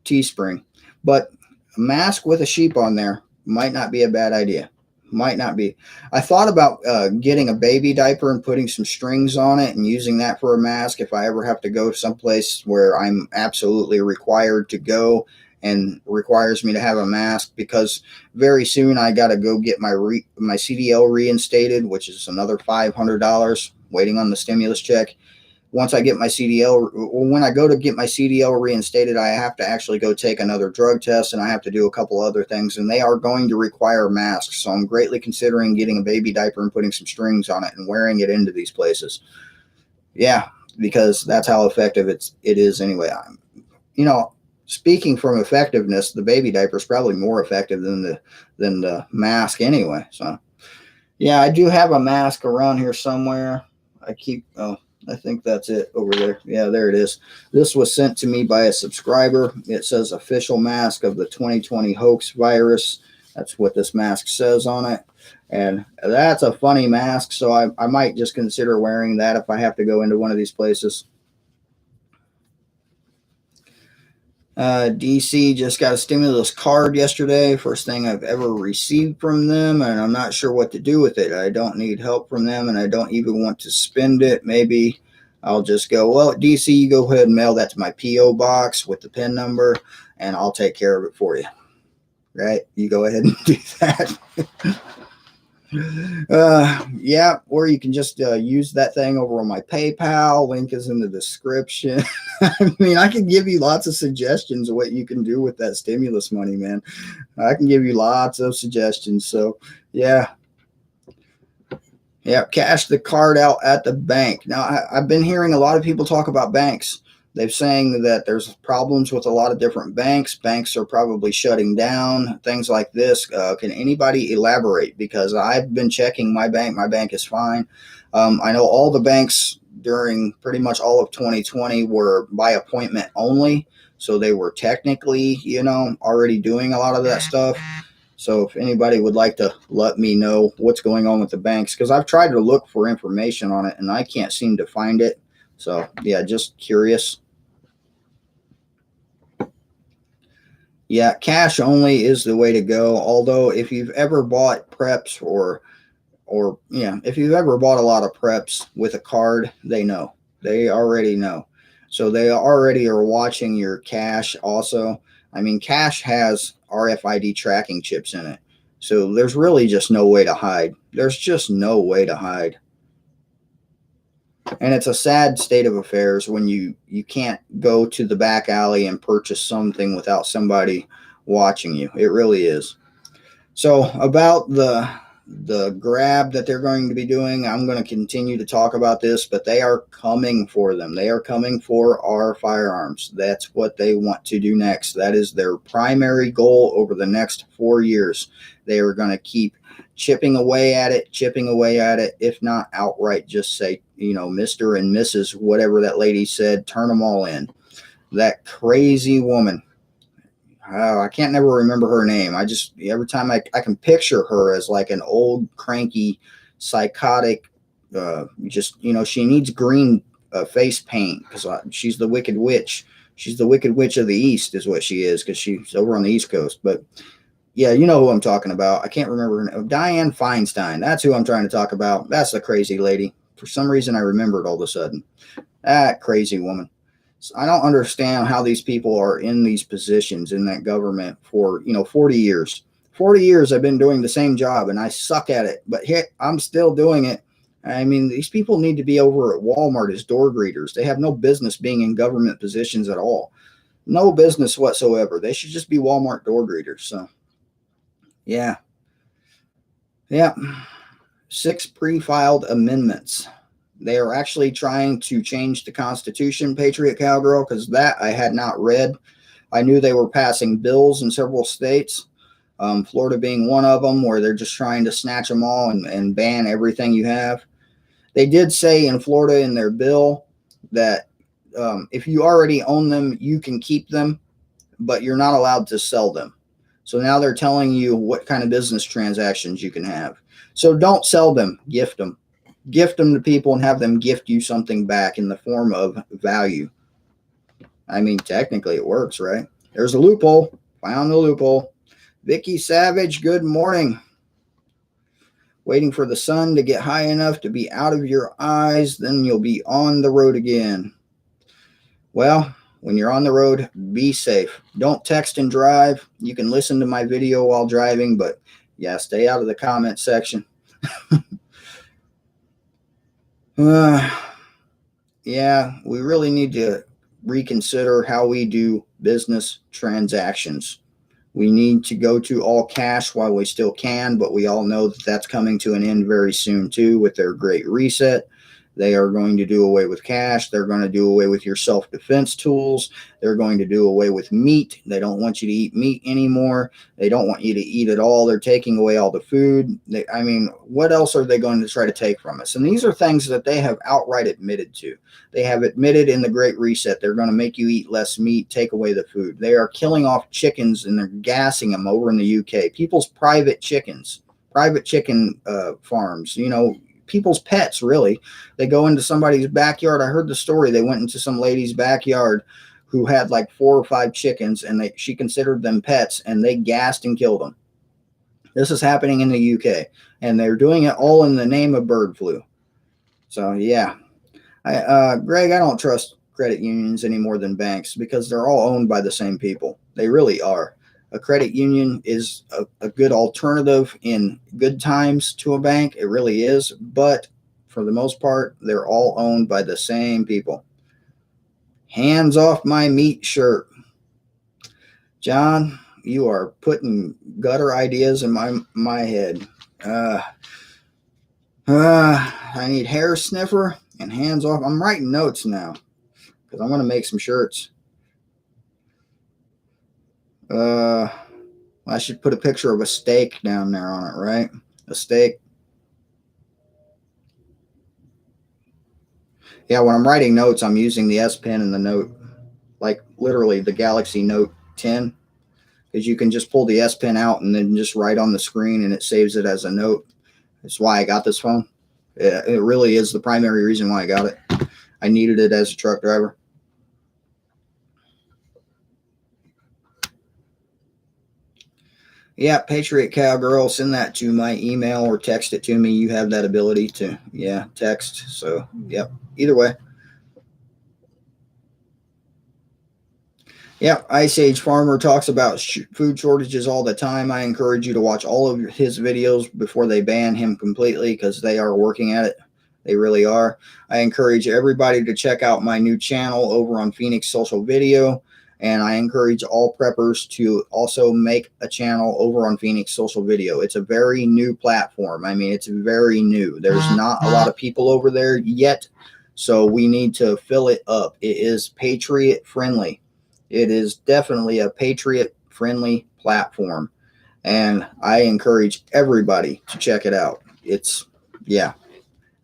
Teespring. But a mask with a sheep on there might not be a bad idea. Might not be. I thought about getting a baby diaper and putting some strings on it and using that for a mask if I ever have to go someplace where I'm absolutely required to go and requires me to have a mask, because very soon I got to go get my CDL reinstated, which is another $500 waiting on the stimulus check. once I get my CDL, when I go to get my CDL reinstated, I have to actually go take another drug test, and I have to do a couple other things, and they are going to require masks. So I'm greatly considering getting a baby diaper and putting some strings on it and wearing it into these places. Yeah, because that's how effective it is anyway. Speaking from effectiveness, the baby diaper is probably more effective than the mask anyway. So yeah, I do have a mask around here somewhere. I think that's it over there. Yeah, there it is. This was sent to me by a subscriber. It says official mask of the 2020 hoax virus. That's what this mask says on it. And that's a funny mask, so I might just consider wearing that if I have to go into one of these places. DC just got a stimulus card yesterday. First thing I've ever received from them, and I'm not sure what to do with it. I don't need help from them, and I don't even want to spend it. Maybe I'll just go, well, DC, you go ahead and mail that to my P.O. box with the PIN number, and I'll take care of it for you. Right? You go ahead and do that. Yeah, or you can just use that thing over on my PayPal. Link is in the description. I mean, I can give you lots of suggestions of what you can do with that stimulus money, man. I can give you lots of suggestions. So yeah, cash the card out at the bank. Now, I've been hearing a lot of people talk about banks. They're saying that there's problems with a lot of different banks. Banks are probably shutting down, things like this. Can anybody elaborate? Because I've been checking my bank. My bank is fine. I know all the banks during pretty much all of 2020 were by appointment only. So they were technically, already doing a lot of that stuff. So if anybody would like to let me know what's going on with the banks, because I've tried to look for information on it and I can't seem to find it. So yeah, just curious. Yeah, cash only is the way to go. Although if you've ever bought preps or if you've ever bought a lot of preps with a card, they know. They already know. So they already are watching your cash also. I mean, cash has RFID tracking chips in it. So there's really just no way to hide. There's just no way to hide. And it's a sad state of affairs when you can't go to the back alley and purchase something without somebody watching you. It really is. So about the grab that they're going to be doing, I'm going to continue to talk about this, but they are coming for them. They are coming for our firearms. That's what they want to do next. That is their primary goal over the next 4 years. They are going to keep chipping away at it, if not outright just say, Mr. and Mrs. whatever that lady said, turn them all in. That crazy woman. I can't never remember her name. Every time I can picture her as like an old, cranky, psychotic, she needs green face paint because she's the Wicked Witch. She's the Wicked Witch of the East is what she is because she's over on the East Coast. But yeah, you know who I'm talking about. I can't remember her name. Dianne Feinstein. That's who I'm trying to talk about. That's the crazy lady. For some reason, I remembered all of a sudden. That crazy woman. So I don't understand how these people are in these positions in that government for, 40 years. 40 years I've been doing the same job and I suck at it, but I'm still doing it. I mean, these people need to be over at Walmart as door greeters. They have no business being in government positions at all. No business whatsoever. They should just be Walmart door greeters. So, yeah. 6 pre-filed amendments. They are actually trying to change the Constitution, Patriot Cowgirl, because that I had not read. I knew they were passing bills in several states, Florida being one of them, where they're just trying to snatch them all and ban everything you have. They did say in Florida in their bill that if you already own them, you can keep them, but you're not allowed to sell them. So now they're telling you what kind of business transactions you can have. So don't sell them, gift them. Gift them to people and have them gift you something back in the form of value. I mean, technically it works, right? There's a loophole. Found the loophole. Vicky Savage, good morning. Waiting for the sun to get high enough to be out of your eyes, then you'll be on the road again. Well, when you're on the road, be safe. Don't text and drive. You can listen to my video while driving, but yeah, stay out of the comment section. yeah, we really need to reconsider how we do business transactions. We need to go to all cash while we still can, but we all know that that's coming to an end very soon too with their great reset. They are going to do away with cash. They're going to do away with your self defense tools. They're going to do away with meat. They don't want you to eat meat anymore. They don't want you to eat at all. They're taking away all the food. I mean, what else are they going to try to take from us? And these are things that they have outright admitted to. They have admitted in the Great Reset they're going to make you eat less meat, take away the food. They are killing off chickens and they're gassing them over in the UK. People's private chickens, private chicken farms, people's pets, really. They go into somebody's backyard. I heard the story. They went into some lady's backyard who had like 4 or 5 chickens, and she considered them pets, and they gassed and killed them. This is happening in the UK, and they're doing it all in the name of bird flu. So, yeah. Greg, I don't trust credit unions any more than banks because they're all owned by the same people. They really are. A credit union is a good alternative in good times to a bank. It really is. But for the most part, they're all owned by the same people. Hands off my meat shirt. John, you are putting gutter ideas in my head. I need hair sniffer and hands off. I'm writing notes now because I'm going to make some shirts. I should put a picture of a steak down there on it, right? A steak. Yeah, when I'm writing notes, I'm using the S Pen and the Note, like literally the Galaxy Note 10, because you can just pull the S Pen out and then just write on the screen and it saves it as a note. That's why I got this phone. It really is the primary reason why I got it. I needed it as a truck driver. Yeah, Patriot Cowgirl, send that to my email or text it to me. You have that ability to, text. So, yep, either way. Yeah, Ice Age Farmer talks about food shortages all the time. I encourage you to watch all of his videos before they ban him completely because they are working at it. They really are. I encourage everybody to check out my new channel over on Phoenix Social Video. And I encourage all preppers to also make a channel over on Phoenix Social Video. It's a very new platform. I mean, it's very new. There's not a lot of people over there yet, so we need to fill it up. It is patriot friendly. It is definitely a patriot friendly platform. And I encourage everybody to check it out.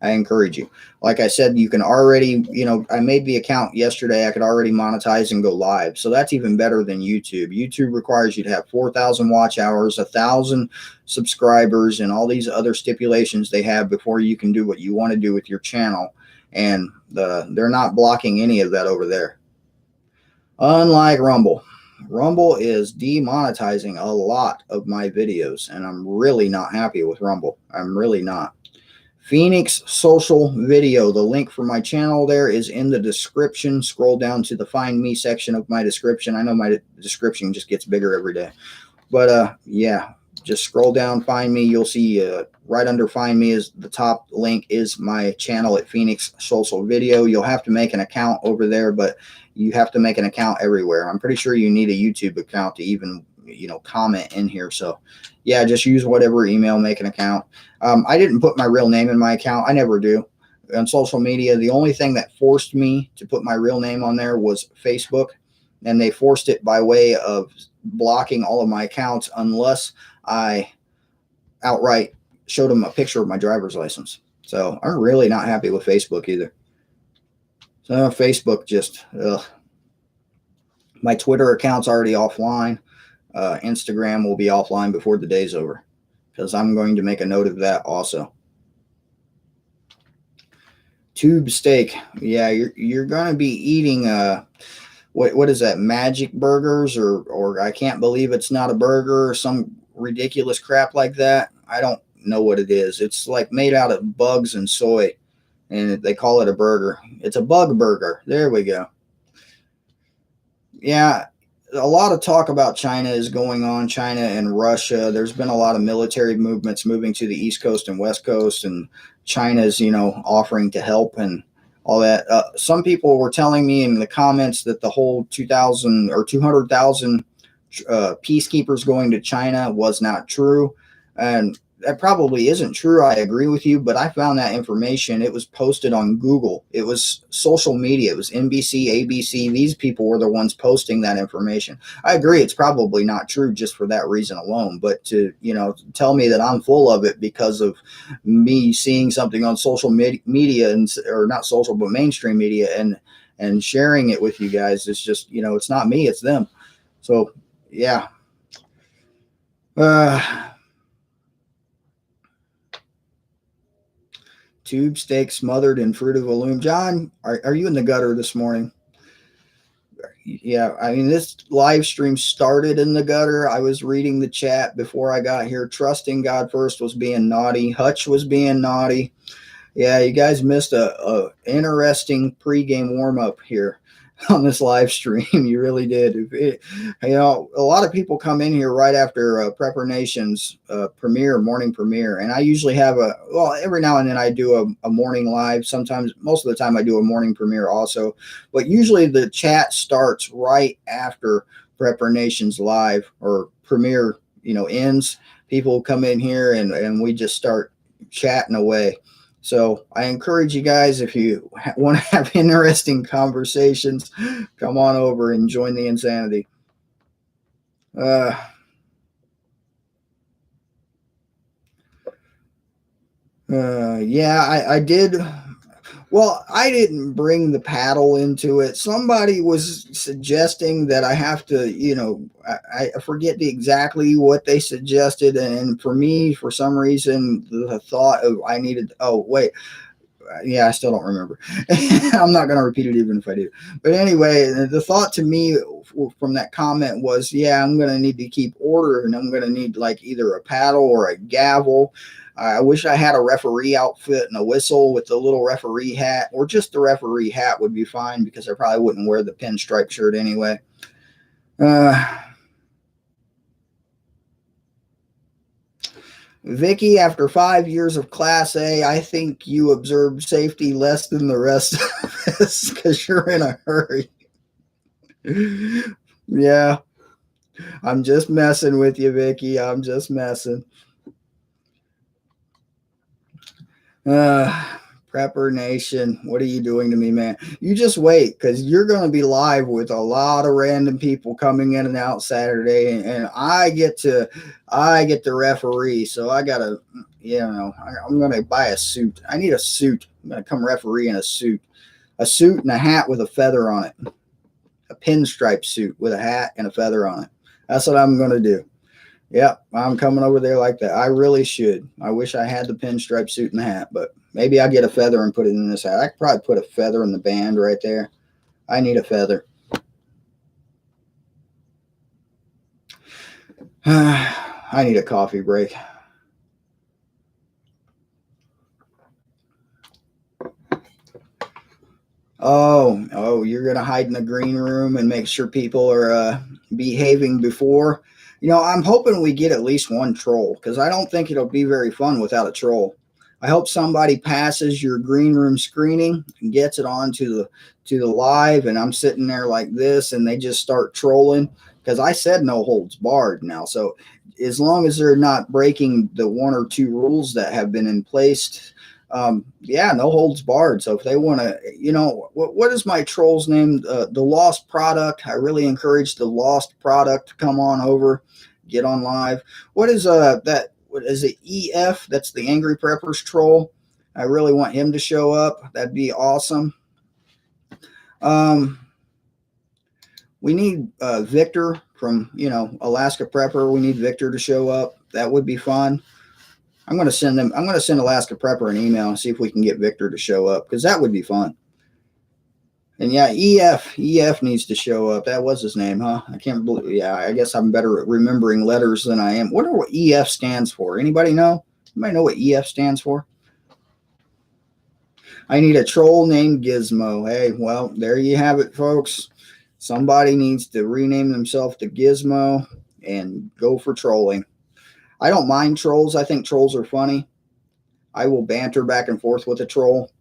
I encourage you. Like I said, you can already, I made the account yesterday. I could already monetize and go live. So that's even better than YouTube. YouTube requires you to have 4,000 watch hours, 1,000 subscribers, and all these other stipulations they have before you can do what you want to do with your channel. And they're not blocking any of that over there. Unlike Rumble. Rumble is demonetizing a lot of my videos, and I'm really not happy with Rumble. I'm really not. Phoenix Social Video. The link for my channel there is in the description. Scroll down to the Find Me section of my description. I know my description just gets bigger every day. But, just scroll down, find me. You'll see right under Find Me is the top link is my channel at Phoenix Social Video. You'll have to make an account over there, but you have to make an account everywhere. I'm pretty sure you need a YouTube account to even, comment in here. So, yeah, just use whatever email, make an account. I didn't put my real name in my account. I never do. On social media, the only thing that forced me to put my real name on there was Facebook, and they forced it by way of blocking all of my accounts unless I outright showed them a picture of my driver's license. So I'm really not happy with Facebook either. So Facebook just, my Twitter account's already offline. Instagram will be offline before the day's over because I'm going to make a note of that also. Tube steak. Yeah, you're going to be eating what is that, magic burgers or I can't believe it's not a burger or some ridiculous crap like that. I don't know what it is. It's like made out of bugs and soy, and they call it a burger. It's a bug burger. There we go. Yeah, a lot of talk about China is going on, China and Russia. There's been a lot of military movements moving to the East Coast and West Coast, and China's, offering to help and all that. Some people were telling me in the comments that the whole 2,000 or 200,000 peacekeepers going to China was not true. And that probably isn't true. I agree with you, but I found that information. It was posted on Google. It was social media. It was NBC, ABC. These people were the ones posting that information. I agree. It's probably not true just for that reason alone, but to, tell me that I'm full of it because of me seeing something on social media and, or not social, but mainstream media and sharing it with you guys. It's just, it's not me, it's them. So yeah. Tube steak smothered in fruit of a loom. John, are you in the gutter this morning? Yeah, I mean, this live stream started in the gutter. I was reading the chat before I got here. Trusting God first was being naughty. Hutch was being naughty. Yeah, you guys missed a interesting pregame warm-up here on this live stream. You really did. A lot of people come in here right after Prepper Nation's morning premiere, and I usually have every now and then I do a morning live. Sometimes, most of the time I do a morning premiere also, but usually the chat starts right after Prepper Nation's live or premiere, ends. People come in here and we just start chatting away. So I encourage you guys, if you want to have interesting conversations, come on over and join the insanity. Yeah, I did. Well, I didn't bring the paddle into it. Somebody was suggesting that I have to, I forget exactly what they suggested. And for me, for some reason, the thought of I needed, yeah, I still don't remember. I'm not going to repeat it even if I do. But anyway, the thought to me from that comment was, yeah, I'm going to need to keep order and I'm going to need like either a paddle or a gavel. I wish I had a referee outfit and a whistle with the little referee hat, or just the referee hat would be fine because I probably wouldn't wear the pinstripe shirt anyway. Vicky, after 5 years of Class A, I think you observed safety less than the rest of us because you're in a hurry. Yeah, I'm just messing with you, Vicky. I'm just messing. Prepper Nation, what are you doing to me, man? You just wait, because you're going to be live with a lot of random people coming in and out Saturday, and I get to referee, so I gotta, I'm going to buy a suit. I need a suit. I'm going to come referee in a suit and a hat with a feather on it, a pinstripe suit with a hat and a feather on it. That's what I'm going to do. Yep, I'm coming over there like that. I really should. I wish I had the pinstripe suit and the hat, but maybe I'll get a feather and put it in this hat. I could probably put a feather in the band right there. I need a feather. I need a coffee break. Oh, you're going to hide in the green room and make sure people are behaving before. I'm hoping we get at least one troll because I don't think it'll be very fun without a troll. I hope somebody passes your green room screening and gets it onto the live, and I'm sitting there like this, and they just start trolling because I said no holds barred now. So as long as they're not breaking the one or two rules that have been in place, no holds barred. So if they want to, what is my troll's name? The Lost Product. I really encourage the Lost Product to come on over, get on live. What is that? What is it? EF? That's the Angry Preppers troll. I really want him to show up. That'd be awesome. We need Victor from Alaska Prepper. We need Victor to show up. That would be fun. I'm going to send Alaska Prepper an email and see if we can get Victor to show up because that would be fun. And yeah, EF needs to show up. That was his name, huh? I can't believe. Yeah, I guess I'm better at remembering letters than I am. Wonder what EF stands for. Anybody know? Anybody know what EF stands for? I need a troll named Gizmo. Hey, well, there you have it, folks. Somebody needs to rename themselves to Gizmo and go for trolling. I don't mind trolls. I think trolls are funny. I will banter back and forth with a troll.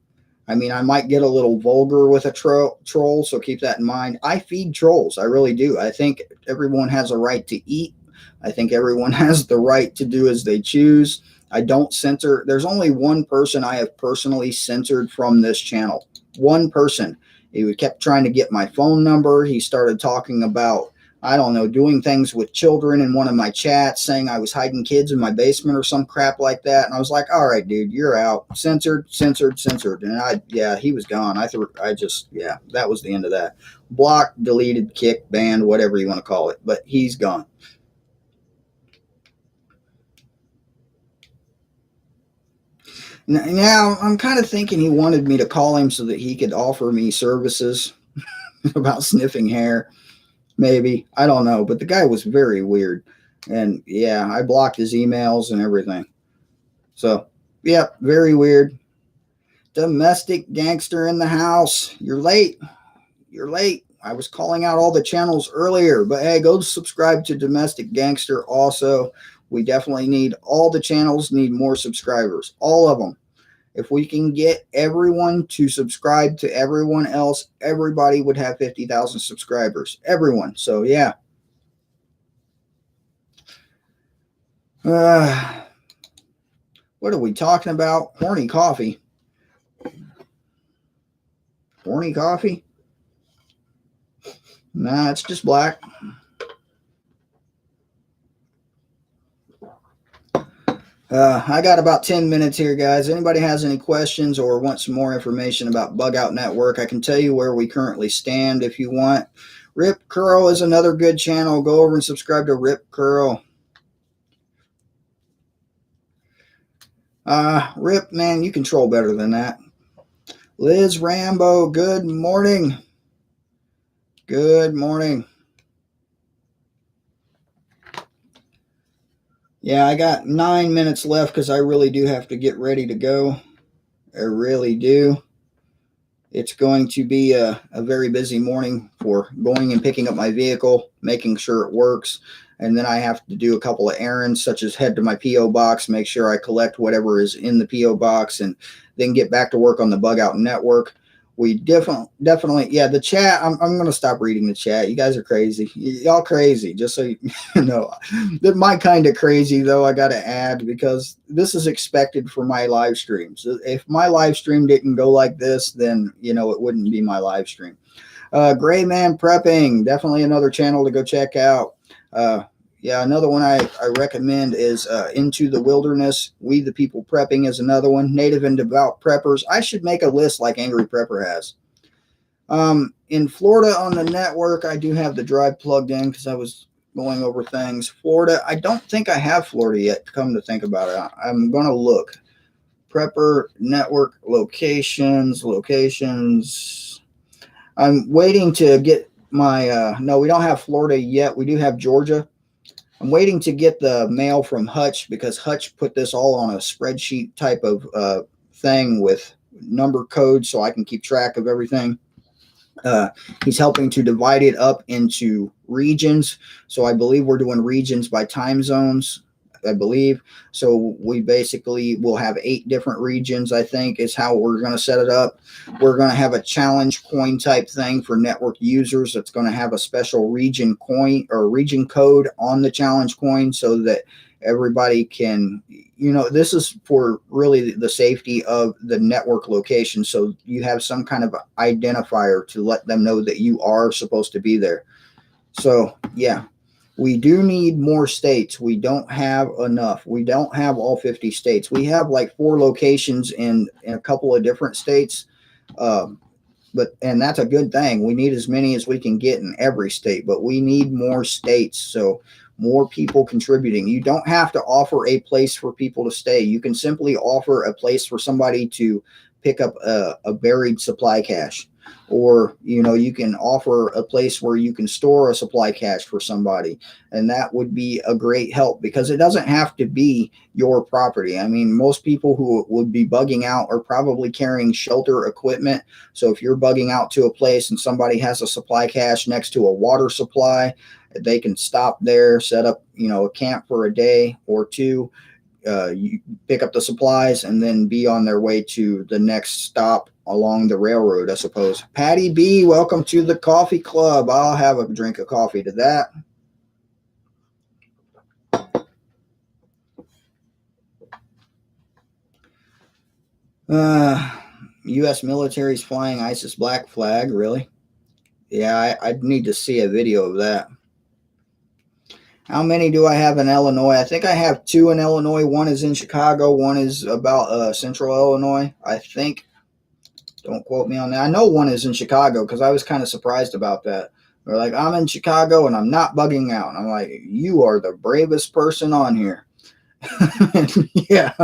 I mean, I might get a little vulgar with a troll, so keep that in mind. I feed trolls. I really do. I think everyone has a right to eat. I think everyone has the right to do as they choose. I don't censor. There's only one person I have personally censored from this channel. One person. He kept trying to get my phone number. He started talking about, I don't know, doing things with children in one of my chats, saying I was hiding kids in my basement or some crap like that. And I was like, all right, dude, you're out. Censored. And he was gone. That was the end of that. Blocked, deleted, kicked, banned, whatever you want to call it. But he's gone. Now, I'm kind of thinking he wanted me to call him so that he could offer me services about sniffing hair. Maybe. I don't know. But the guy was very weird. And yeah, I blocked his emails and everything. So, yeah, very weird. Domestic gangster in the house. You're late. You're late. I was calling out all the channels earlier. But hey, go subscribe to Domestic Gangster also. We definitely need all the channels, need more subscribers. All of them. If we can get everyone to subscribe to everyone else, everybody would have 50,000 subscribers. Everyone. So, yeah. What are we talking about? Horny coffee. Horny coffee? Nah, it's just black. I got about 10 minutes here, guys. Anybody has any questions or wants some more information about Bug Out Network, I can tell you where we currently stand if you want. Rip Curl is another good channel. Go over and subscribe to Rip Curl. Rip, man, you control better than that. Liz Rambo, good morning. Good morning. Yeah, I got 9 minutes left because I really do have to get ready to go. I really do. It's going to be a very busy morning for going and picking up my vehicle, making sure it works. And then I have to do a couple of errands, such as head to my P.O. box, make sure I collect whatever is in the P.O. box, and then get back to work on the Bug Out Network. We definitely, yeah, the chat, I'm going to stop reading the chat. You guys are crazy. Y'all crazy, just so you know. They're my kind of crazy, though, I got to add, because this is expected for my live streams. If my live stream didn't go like this, then, you know, it wouldn't be my live stream. Gray Man Prepping, definitely another channel to go check out. Yeah, another one I recommend is Into the Wilderness. We the People Prepping is another one. Native and Devout Preppers. I should make a list like Angry Prepper has. In Florida on the network, I do have the drive plugged in because I was going over things. Florida, I don't think I have Florida yet, come to think about it. I'm going to look. Prepper Network locations. I'm waiting to get my, no, we don't have Florida yet. We do have Georgia. I'm waiting to get the mail from Hutch because Hutch put this all on a spreadsheet type of thing with number codes so I can keep track of everything. He's helping to divide it up into regions. So I believe we're doing regions by time zones, I believe. So we basically will have 8 different regions, I think, is how we're going to set it up. We're going to have a challenge coin type thing for network users. It's going to have a special region coin or region code on the challenge coin so that everybody can, you know, this is for really the safety of the network location. So you have some kind of identifier to let them know that you are supposed to be there. So, yeah. We do need more states. We don't have enough. We don't have all 50 states. We have like 4 locations in a couple of different states. And that's a good thing. We need as many as we can get in every state, but we need more states. So more people contributing. You don't have to offer a place for people to stay. You can simply offer a place for somebody to pick up a buried supply cache. Or, you know, you can offer a place where you can store a supply cache for somebody. And that would be a great help because it doesn't have to be your property. I mean, most people who would be bugging out are probably carrying shelter equipment. So if you're bugging out to a place and somebody has a supply cache next to a water supply, they can stop there, set up, you know, a camp for a day or two. you pick up the supplies and then be on their way to the next stop along the railroad, I suppose. Patty B, welcome to the coffee club. I'll have a drink of coffee to that. U.S. military is flying ISIS black flag. Really? Yeah, I'd need to see a video of that. How many do I have in Illinois? I think I have 2 in Illinois. One is in Chicago. One is about central Illinois, I think. Don't quote me on that. I know one is in Chicago because I was kind of surprised about that. They're like, I'm in Chicago and I'm not bugging out. And I'm like, you are the bravest person on here. Yeah,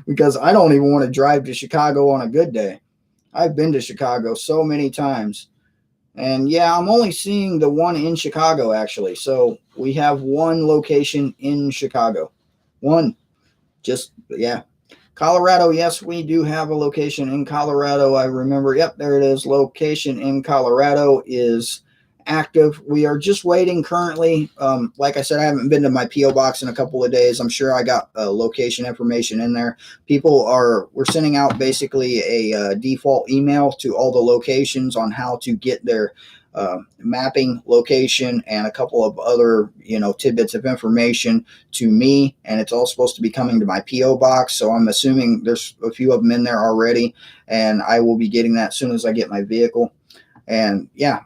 because I don't even want to drive to Chicago on a good day. I've been to Chicago so many times. And yeah, I'm only seeing the one in Chicago, actually. So we have one location in Chicago. One. Just, yeah. Colorado, yes, we do have a location in Colorado. I remember, yep, there it is. Location in Colorado is active. We are just waiting currently. Like I said, I haven't been to my P.O. box in a couple of days. I'm sure I got location information in there. We're sending out basically a default email to all the locations on how to get their mapping location and a couple of other, tidbits of information to me. And it's all supposed to be coming to my P.O. box. So I'm assuming there's a few of them in there already. And I will be getting that as soon as I get my vehicle. And yeah.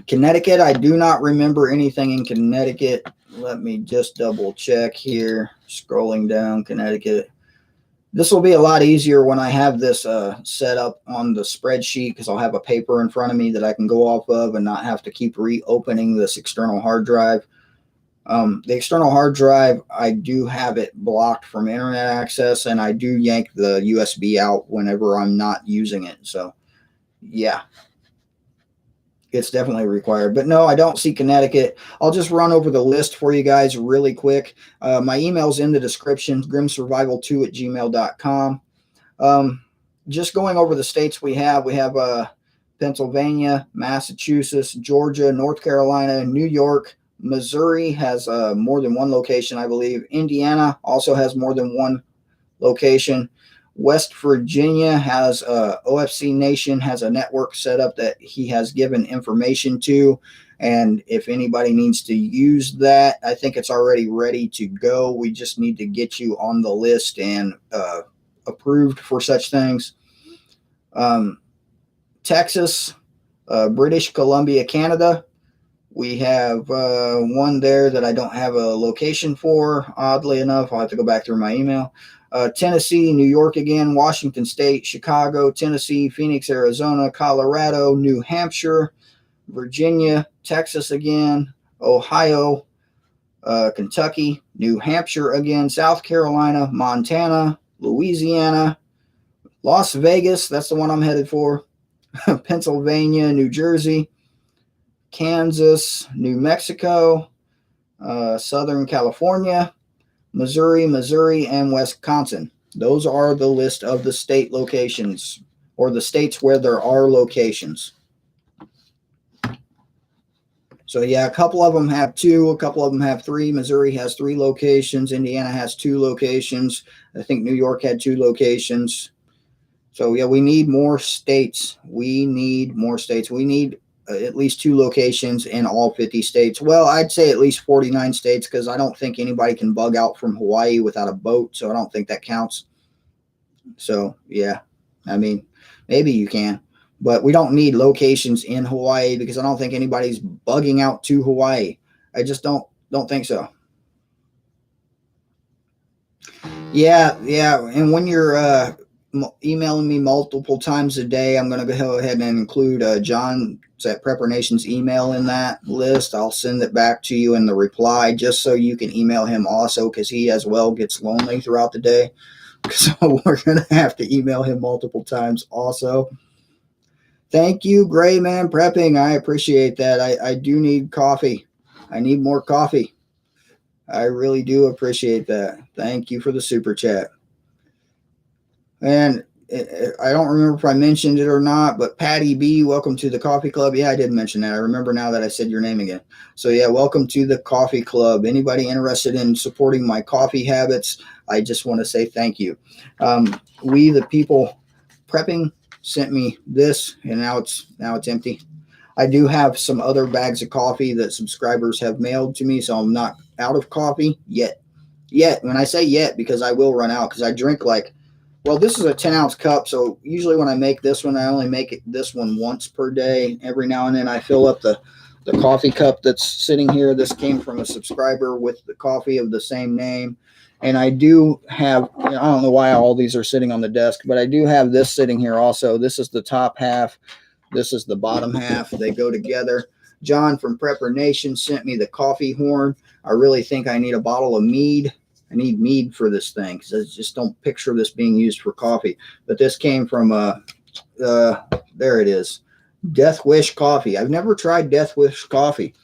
Connecticut, I do not remember anything in Connecticut. Let me just double check here. Scrolling down, Connecticut. This will be a lot easier when I have this set up on the spreadsheet because I'll have a paper in front of me that I can go off of and not have to keep reopening this external hard drive. The external hard drive, I do have it blocked from internet access, and I do yank the USB out whenever I'm not using it. So, yeah. It's definitely required. But no, I don't see Connecticut. I'll just run over the list for you guys really quick. My email's in the description, grimsurvival2@gmail.com. Just going over the states we have Pennsylvania, Massachusetts, Georgia, North Carolina, New York, Missouri has more than one location, I believe. Indiana also has more than one location. West Virginia has OFC Nation has a network set up that he has given information to. And if anybody needs to use that, I think it's already ready to go. We just need to get you on the list and approved for such things. Texas, British Columbia, Canada. We have one there that I don't have a location for. Oddly enough, I'll have to go back through my email. Tennessee, New York again, Washington State, Chicago, Tennessee, Phoenix, Arizona, Colorado, New Hampshire, Virginia, Texas again, Ohio, Kentucky, New Hampshire again, South Carolina, Montana, Louisiana, Las Vegas, that's the one I'm headed for, Pennsylvania, New Jersey, Kansas, New Mexico, Southern California, Missouri, and Wisconsin. Those are the list of the state locations, or the states where there are locations. So yeah, a couple of them have 2, a couple of them have 3. Missouri has 3 locations. Indiana has 2 locations. I think New York had 2 locations. So yeah, we need more states. We need at least 2 locations in all 50 states. Well, I'd say at least 49 states because I don't think anybody can bug out from Hawaii without a boat, so I don't think that counts. So, yeah, I mean, maybe you can, but we don't need locations in Hawaii because I don't think anybody's bugging out to Hawaii. I just don't think so. Yeah, and when you're emailing me multiple times a day, I'm going to go ahead and include John's at Prepper Nation's email in that list. I'll send it back to you in the reply just so you can email him also because he as well gets lonely throughout the day. So we're going to have to email him multiple times also. Thank you, Gray Man Prepping. I appreciate that. I do need coffee. I need more coffee. I really do appreciate that. Thank you for the super chat. And I don't remember if I mentioned it or not, but Patty B, welcome to the coffee club. Yeah, I did mention that. I remember now that I said your name again. So yeah, welcome to the coffee club. Anybody interested in supporting my coffee habits, I just want to say thank you. We the people prepping sent me this, and now it's empty. I do have some other bags of coffee that subscribers have mailed to me, so I'm not out of coffee yet. When I say yet, because I will run out, because I drink like, well, this is a 10-ounce cup, so usually when I make this one, I only make this one once per day. Every now and then I fill up the coffee cup that's sitting here. This came from a subscriber with the coffee of the same name. And I do have, I don't know why all these are sitting on the desk, but I do have this sitting here also. This is the top half. This is the bottom half. They go together. John from Prepper Nation sent me the coffee horn. I really think I need a bottle of mead. I need mead for this thing because I just don't picture this being used for coffee. But this came from, there it is, Death Wish Coffee. I've never tried Death Wish Coffee,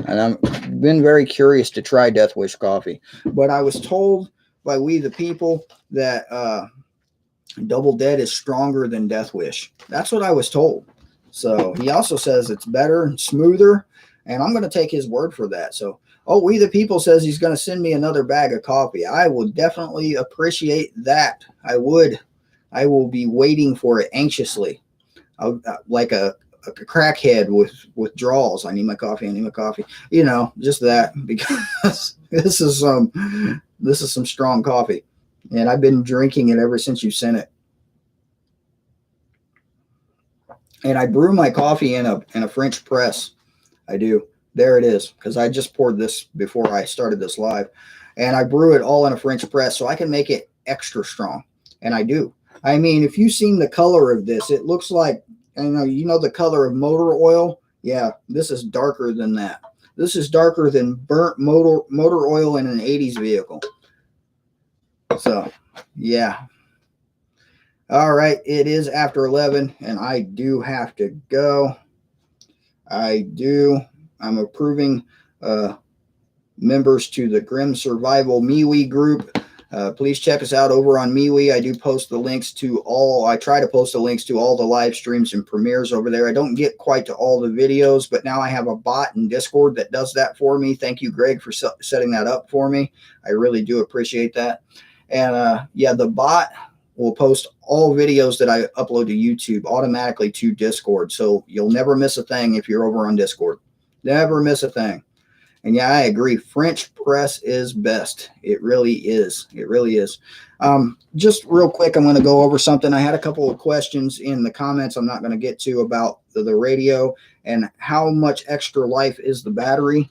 and I've been very curious to try Death Wish Coffee. But I was told by We the People that Double Dead is stronger than Death Wish. That's what I was told. So he also says it's better and smoother, and I'm going to take his word for that. So, We the People says he's going to send me another bag of coffee. I will definitely appreciate that. I will be waiting for it anxiously, like a crackhead with withdrawals. I need my coffee. I need my coffee. Just that, because this is some strong coffee, and I've been drinking it ever since you sent it. And I brew my coffee in a French press. I do. There it is, because I just poured this before I started this live. And I brew it all in a French press so I can make it extra strong. And I do. I mean, if you've seen the color of this, it looks like, you know the color of motor oil? Yeah, this is darker than that. This is darker than burnt motor oil in an 80s vehicle. So, yeah. All right, it is after 11, and I do have to go. I'm approving members to the Grim Survival MeWe group. Please check us out over on MeWe. I do post the links to I try to post the links to all the live streams and premieres over there. I don't get quite to all the videos, but now I have a bot in Discord that does that for me. Thank you, Greg, for setting that up for me. I really do appreciate that. And the bot will post all videos that I upload to YouTube automatically to Discord. So you'll never miss a thing if you're over on Discord. Never miss a thing. And yeah, I agree. French press is best. It really is. It really is. Just real quick, I'm going to go over something. I had a couple of questions in the comments I'm not going to get to about the radio and how much extra life is the battery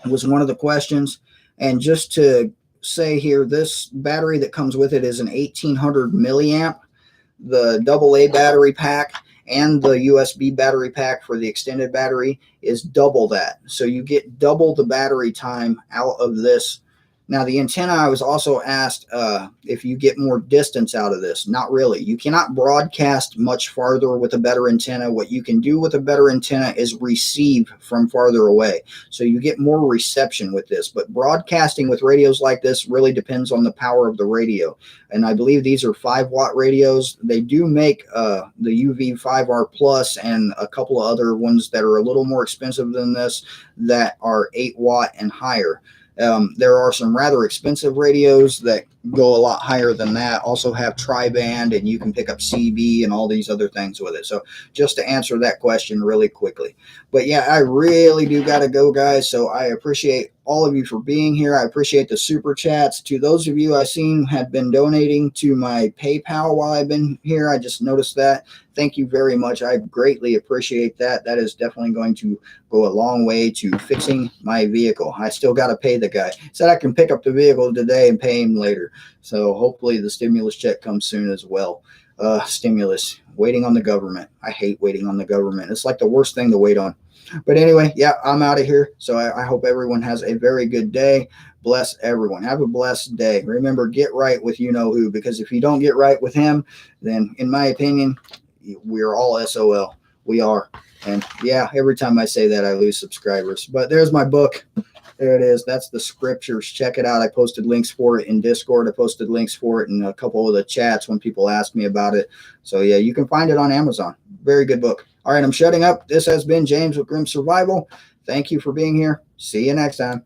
was one of the questions. And just to say here, this battery that comes with it is an 1800 milliamp. The AA battery pack and the USB battery pack for the extended battery is double that. So you get double the battery time out of this. Now, the antenna, I was also asked if you get more distance out of this. Not really. You cannot broadcast much farther with a better antenna. What you can do with a better antenna is receive from farther away. So you get more reception with this. But broadcasting with radios like this really depends on the power of the radio. And I believe these are 5-watt radios. They do make the UV5R Plus and a couple of other ones that are a little more expensive than this that are 8-watt and higher. There are some rather expensive radios that go a lot higher than that, also have tri-band, and you can pick up CB and all these other things with it. So just to answer that question really quickly. But yeah, I really do got to go, guys. So I appreciate all of you for being here. I appreciate the super chats. To those of you I've seen have been donating to my PayPal while I've been here, I just noticed that. Thank you very much. I greatly appreciate that. That is definitely going to go a long way to fixing my vehicle. I still got to pay the guy. Said I can pick up the vehicle today and pay him later. So hopefully the stimulus check comes soon as well. Stimulus, waiting on the government. I hate waiting on the government. It's like the worst thing to wait on. But anyway, yeah, I'm out of here. So I hope everyone has a very good day. Bless everyone. Have a blessed day. Remember, get right with you-know-who, because if you don't get right with him, then in my opinion, we're all SOL. We are. And yeah, every time I say that, I lose subscribers. But there's my book. There it is. That's the scriptures. Check it out. I posted links for it in Discord. I posted links for it in a couple of the chats when people asked me about it. So yeah, you can find it on Amazon. Very good book. All right, I'm shutting up. This has been James with Grim Survival. Thank you for being here. See you next time.